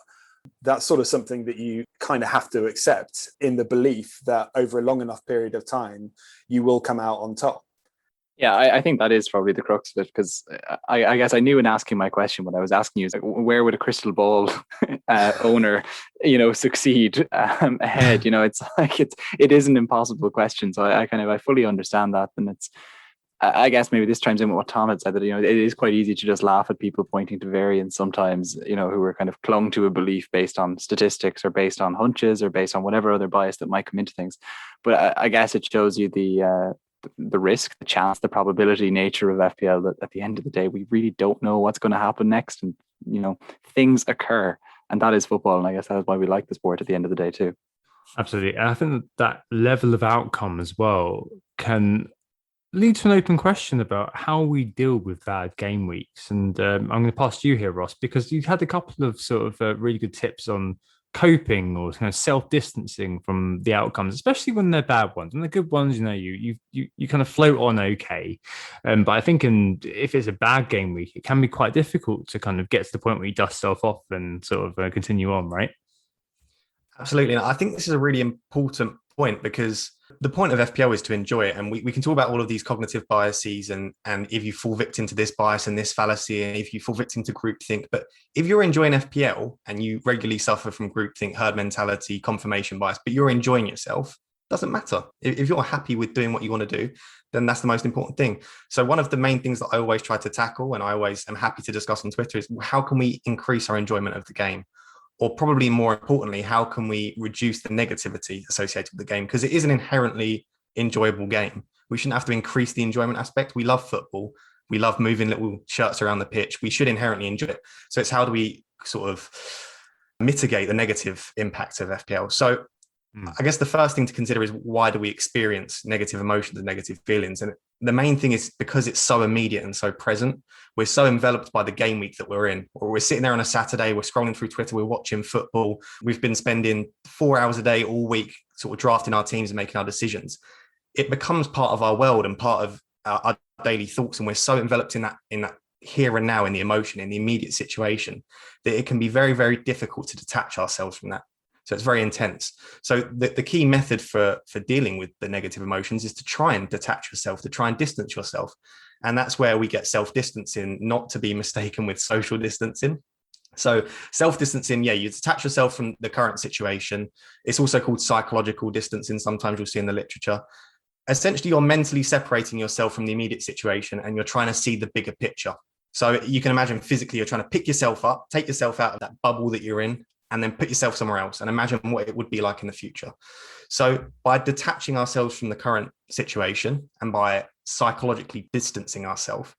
that's sort of something that you kind of have to accept in the belief that over a long enough period of time, you will come out on top. Yeah, I think that is probably the crux of it, because I guess I knew in asking my question, what I was asking you is, where would a crystal ball owner, succeed ahead? It's like it is an impossible question. So I fully understand that, and it's, I guess maybe this chimes in with what Tom had said, that it is quite easy to just laugh at people pointing to variance sometimes, who are kind of clung to a belief based on statistics or based on hunches or based on whatever other bias that might come into things. But I guess it shows you the risk, the chance, the probability nature of FPL, that at the end of the day, we really don't know what's going to happen next. And, things occur, and that is football. And I guess that's why we like the sport at the end of the day too. Absolutely. And I think that level of outcome as well can lead to an open question about how we deal with bad game weeks. And I'm going to pass to you here, Ross, because you had a couple of sort of really good tips on coping or kind of self-distancing from the outcomes, especially when they're bad ones. And the good ones, you kind of float on okay. But I think if it's a bad game week, it can be quite difficult to kind of get to the point where you dust yourself off and sort of continue on, right? Absolutely. And I think this is a really important point, because the point of FPL is to enjoy it. And we can talk about all of these cognitive biases and if you fall victim to this bias and this fallacy, and if you fall victim to groupthink. But if you're enjoying FPL and you regularly suffer from groupthink, herd mentality, confirmation bias, but you're enjoying yourself, doesn't matter. If you're happy with doing what you want to do, then that's the most important thing. So one of the main things that I always try to tackle, and I always am happy to discuss on Twitter, is how can we increase our enjoyment of the game? Or probably more importantly, how can we reduce the negativity associated with the game? Because it is an inherently enjoyable game. We shouldn't have to increase the enjoyment aspect. We love football. We love moving little shirts around the pitch. We should inherently enjoy it. So it's how do we sort of mitigate the negative impact of FPL? So I guess the first thing to consider is, why do we experience negative emotions and negative feelings? And the main thing is because it's so immediate and so present. We're so enveloped by the game week that we're in, or we're sitting there on a Saturday, we're scrolling through Twitter, we're watching football. We've been spending 4 hours a day all week sort of drafting our teams and making our decisions. It becomes part of our world and part of our daily thoughts. And we're so enveloped in that here and now, in the emotion, in the immediate situation, that it can be very, very difficult to detach ourselves from that. So it's very intense. So the key method for dealing with the negative emotions is to try and detach yourself, to try and distance yourself. And that's where we get self-distancing, not to be mistaken with social distancing. So self-distancing, you detach yourself from the current situation. It's also called psychological distancing. Sometimes you'll see in the literature. Essentially, you're mentally separating yourself from the immediate situation, and you're trying to see the bigger picture. So you can imagine physically, you're trying to pick yourself up, take yourself out of that bubble that you're in, and then put yourself somewhere else and imagine what it would be like in the future. So by detaching ourselves from the current situation and by psychologically distancing ourselves,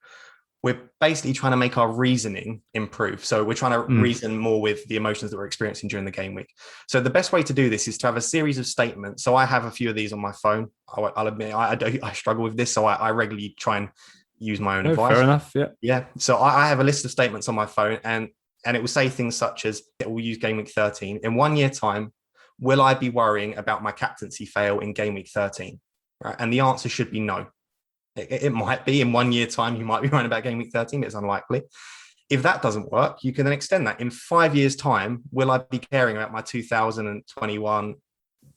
we're basically trying to make our reasoning improve. So we're trying to reason more with the emotions that we're experiencing during the game week. So the best way to do this is to have a series of statements. So I have a few of these on my phone. I'll admit I struggle with this. So I regularly try and use my own advice. Fair enough. Yeah. So I have a list of statements on my phone, and it will say things such as, we'll use Game Week 13. In 1 year time, will I be worrying about my captaincy fail in Game Week 13? Right? And the answer should be no. It might be in 1 year time, you might be worrying about Game Week 13, but it's unlikely. If that doesn't work, you can then extend that. In 5 years time, will I be caring about my 2021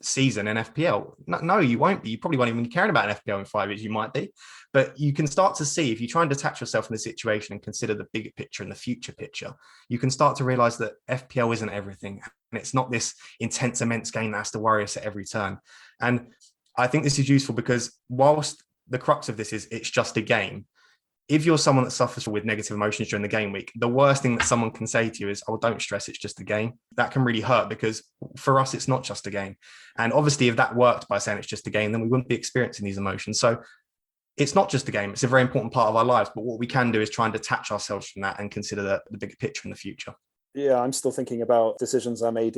season in FPL? No, you won't be. You probably won't even be caring about an FPL in 5 years. You might be, but you can start to see, if you try and detach yourself from the situation and consider the bigger picture and the future picture, you can start to realize that FPL isn't everything, and it's not this intense, immense game that has to worry us at every turn. And I think this is useful because whilst the crux of this is it's just a game, if you're someone that suffers with negative emotions during the game week, the worst thing that someone can say to you is, oh, don't stress, it's just a game. That can really hurt, because for us, it's not just a game. And obviously, if that worked by saying it's just a game, then we wouldn't be experiencing these emotions. So it's not just a game. It's a very important part of our lives. But what we can do is try and detach ourselves from that and consider the bigger picture in the future. Yeah, I'm still thinking about decisions I made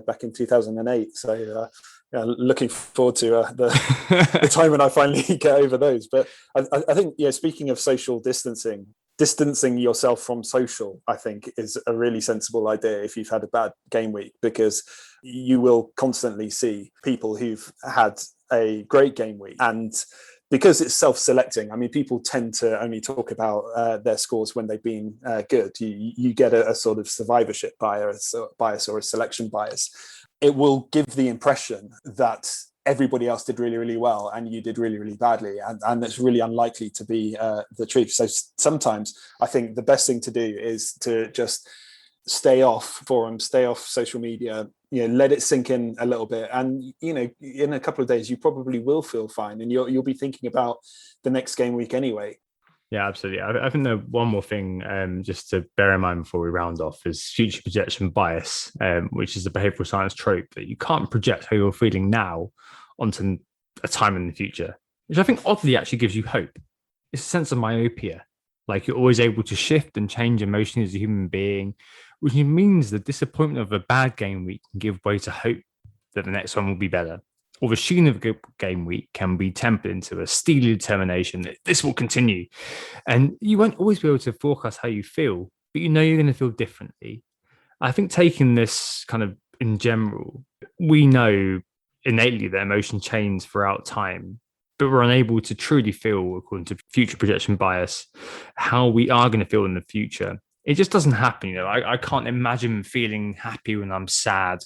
back in 2008. So looking forward to the time when I finally get over those. But I think, speaking of social distancing yourself from social, I think, is a really sensible idea if you've had a bad game week, because you will constantly see people who've had a great game week. And because it's self-selecting, I mean, people tend to only talk about their scores when they've been good. You get a sort of survivorship bias or a selection bias. It will give the impression that everybody else did really, really well and you did really, really badly. And it's really unlikely to be the truth. So sometimes I think the best thing to do is to just stay off forums, stay off social media, let it sink in a little bit. And, in a couple of days, you probably will feel fine, and you'll be thinking about the next game week anyway. Yeah, absolutely. I think the one more thing just to bear in mind before we round off is future projection bias, which is a behavioural science trope that you can't project how you're feeling now onto a time in the future, which I think oddly actually gives you hope. It's a sense of myopia. Like, you're always able to shift and change emotionally as a human being, which means the disappointment of a bad game week can give way to hope that the next one will be better. Or the sheen of a good game week can be tempered into a steely determination that this will continue. And you won't always be able to forecast how you feel, but you're going to feel differently. I think taking this kind of in general, we know innately that emotion changes throughout time, but we're unable to truly feel, according to future projection bias, how we are going to feel in the future. It just doesn't happen. I can't imagine feeling happy when I'm sad.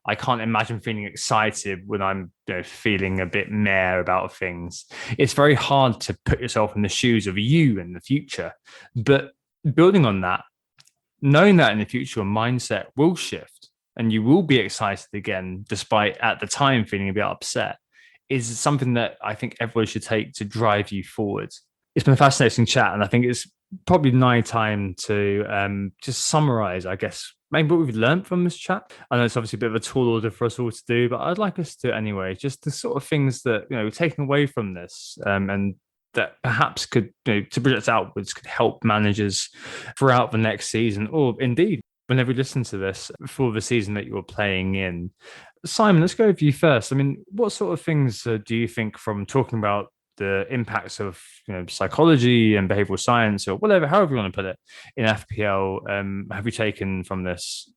I can't imagine feeling excited when I'm feeling a bit meh about things. It's very hard to put yourself in the shoes of you in the future. But building on that, knowing that in the future, your mindset will shift and you will be excited again, despite at the time feeling a bit upset, is something that I think everyone should take to drive you forward. It's been a fascinating chat, and I think it's probably nigh time to just summarize, I guess, maybe what we've learned from this chat. I know it's obviously a bit of a tall order for us all to do, but I'd like us to anyway, just the sort of things that, we're taking away from this, and that perhaps could, to project outwards, could help managers throughout the next season, or indeed, whenever you listen to this, for the season that you're playing in. Simon, let's go with you first. I mean, what sort of things do you think, from talking about the impacts of psychology and behavioral science, or whatever, however you want to put it, in FPL, have you taken from this?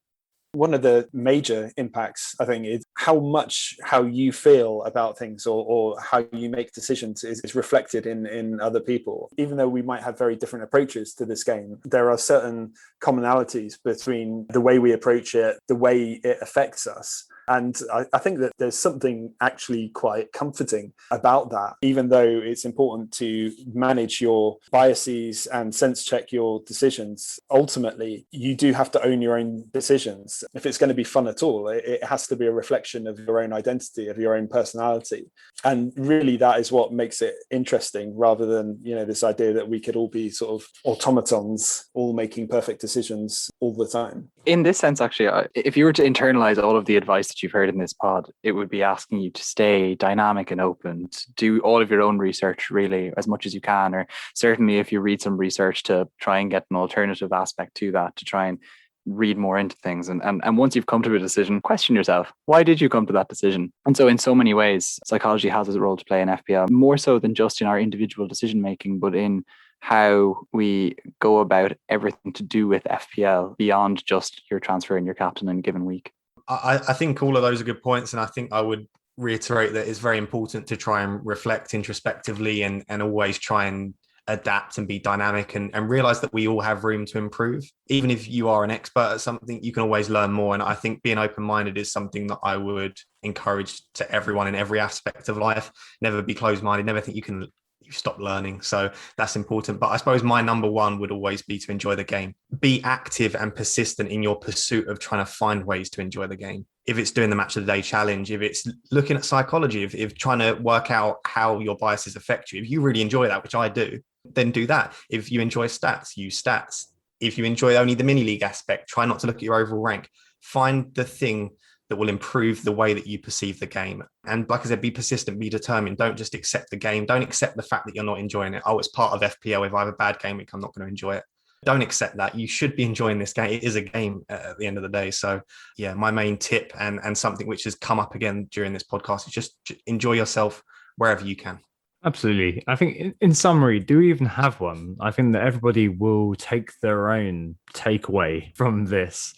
One of the major impacts, I think, is how you feel about things, or how you make decisions is reflected in other people. Even though we might have very different approaches to this game, there are certain commonalities between the way we approach it, the way it affects us. And I think that there's something actually quite comforting about that, even though it's important to manage your biases and sense check your decisions. Ultimately, you do have to own your own decisions. If it's going to be fun at all, it has to be a reflection of your own identity, of your own personality. And really, that is what makes it interesting, rather than, this idea that we could all be sort of automatons, all making perfect decisions all the time. In this sense, actually, if you were to internalize all of the advice that you've heard in this pod, it would be asking you to stay dynamic and open, to do all of your own research, really, as much as you can, or certainly if you read some research, to try and get an alternative aspect to that, to try and read more into things. And once you've come to a decision, question yourself, why did you come to that decision? And so in so many ways, psychology has a role to play in FPL, more so than just in our individual decision making, but in how we go about everything to do with FPL beyond just your transfer and your captain in a given week. I think all of those are good points. And I think I would reiterate that it's very important to try and reflect introspectively, and always try and adapt and be dynamic, and realize that we all have room to improve. Even if you are an expert at something, you can always learn more. And I think being open-minded is something that I would encourage to everyone in every aspect of life. Never be closed-minded, never think you stop learning. So that's important. But I suppose my number one would always be to enjoy the game. Be active and persistent in your pursuit of trying to find ways to enjoy the game. If it's doing the match of the day challenge, if it's looking at psychology, if trying to work out how your biases affect you, if you really enjoy that, which I do, then do that. If you enjoy stats, use stats. If you enjoy only the mini league aspect, try not to look at your overall rank. Find the thing that will improve the way that you perceive the game. And like I said, be persistent, be determined. Don't just accept the game. Don't accept the fact that you're not enjoying it. Oh, it's part of FPL. If I have a bad game week, I'm not going to enjoy it. Don't accept that. You should be enjoying this game. It is a game at the end of the day. So yeah, my main tip, and something which has come up again during this podcast, is just enjoy yourself wherever you can. Absolutely. I think in summary, do we even have one? I think that everybody will take their own takeaway from this,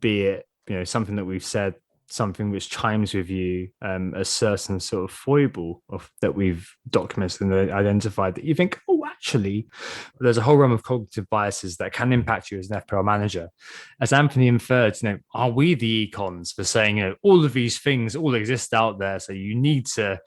be it, something that we've said, something which chimes with you, a certain sort of foible that we've documented and identified, that you think, oh, actually, there's a whole realm of cognitive biases that can impact you as an FPL manager. As Anthony inferred, are we the econs for saying, all of these things all exist out there, so you need to,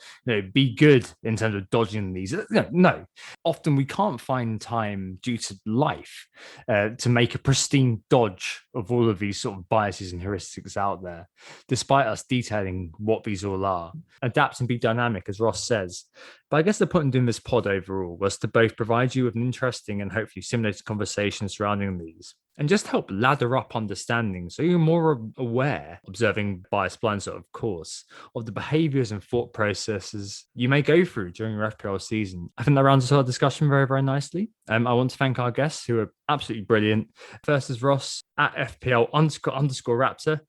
be good in terms of dodging these? No. Often we can't find time due to life to make a pristine dodge of all of these sort of biases and heuristics out there, despite us detailing what these all are. Adapt and be dynamic, as Ross says. But I guess the point in doing this pod overall was to both provide you with an interesting and hopefully stimulating conversation surrounding these, and just help ladder up understanding, so you're more aware, observing bias blind sort of course, of the behaviours and thought processes you may go through during your FPL season. I think that rounds our discussion very, very nicely. I want to thank our guests, who are absolutely brilliant. First is Ross at FPL _ Raptor.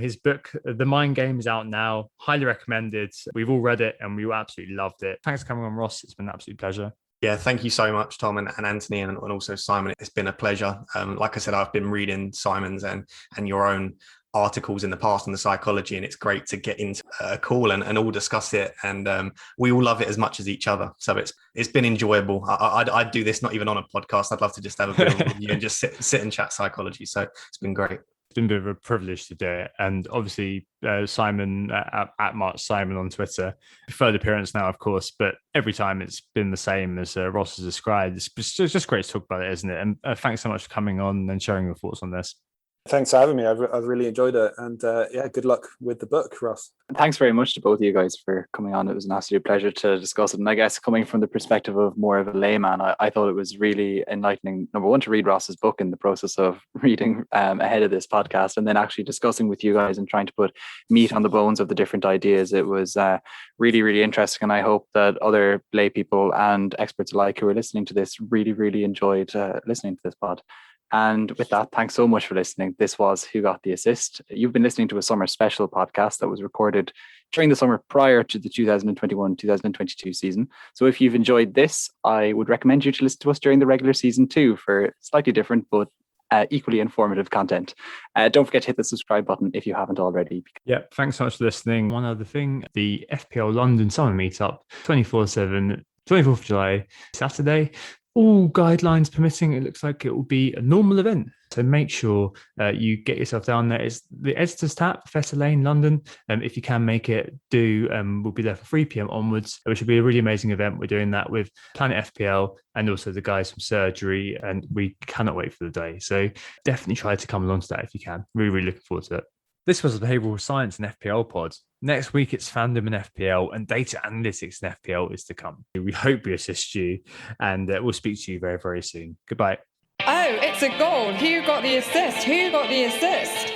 His book, The Mind Game, is out now. Highly recommended. We've all read it and we absolutely loved it. Thanks for coming on, Ross. It's been an absolute pleasure. Yeah, thank you so much, Tom and Anthony, and also Simon. It's been a pleasure. Like I said, I've been reading Simon's and your own articles in the past on the psychology, and it's great to get into a call and all discuss it, and we all love it as much as each other. So it's been enjoyable. I'd do this not even on a podcast. I'd love to just have a bit of you and just sit and chat psychology. So it's been great. It's been a bit of a privilege to do it, and obviously Simon at March Simon on Twitter, third appearance now, of course, but every time it's been the same as Ross has described. It's just great to talk about it, isn't it? And thanks so much for coming on and sharing your thoughts on this. Thanks for having me. I've really enjoyed it. And good luck with the book, Ross. Thanks very much to both of you guys for coming on. It was an absolute pleasure to discuss it. And I guess coming from the perspective of more of a layman, I thought it was really enlightening, number one, to read Ross's book in the process of reading ahead of this podcast, and then actually discussing with you guys and trying to put meat on the bones of the different ideas. It was really, really interesting. And I hope that other lay people and experts alike who are listening to this really, really enjoyed listening to this pod. And with that, thanks so much for listening. This was Who Got the Assist. You've been listening to a summer special podcast that was recorded during the summer prior to the 2021-2022 season. So if you've enjoyed this, I would recommend you to listen to us during the regular season too for slightly different but equally informative content. Don't forget to hit the subscribe button if you haven't already. Yeah, thanks so much for listening. One other thing, the FPL London Summer Meetup, 24/7, 24th of July, Saturday. All guidelines permitting, it looks like it will be a normal event. So make sure you get yourself down there. It's the Editors Tap, Fetter Lane, London. If you can make it, do. We'll be there from 3 p.m. onwards, which will be a really amazing event. We're doing that with Planet FPL and also the guys from Surgery, and we cannot wait for the day. So definitely try to come along to that if you can. Really, really looking forward to it. This was the Behavioural Science and FPL pod. Next week, it's fandom and FPL, and data analytics and FPL is to come. We hope we assist you, and we'll speak to you very, very soon. Goodbye. Oh, it's a goal. Who got the assist? Who got the assist?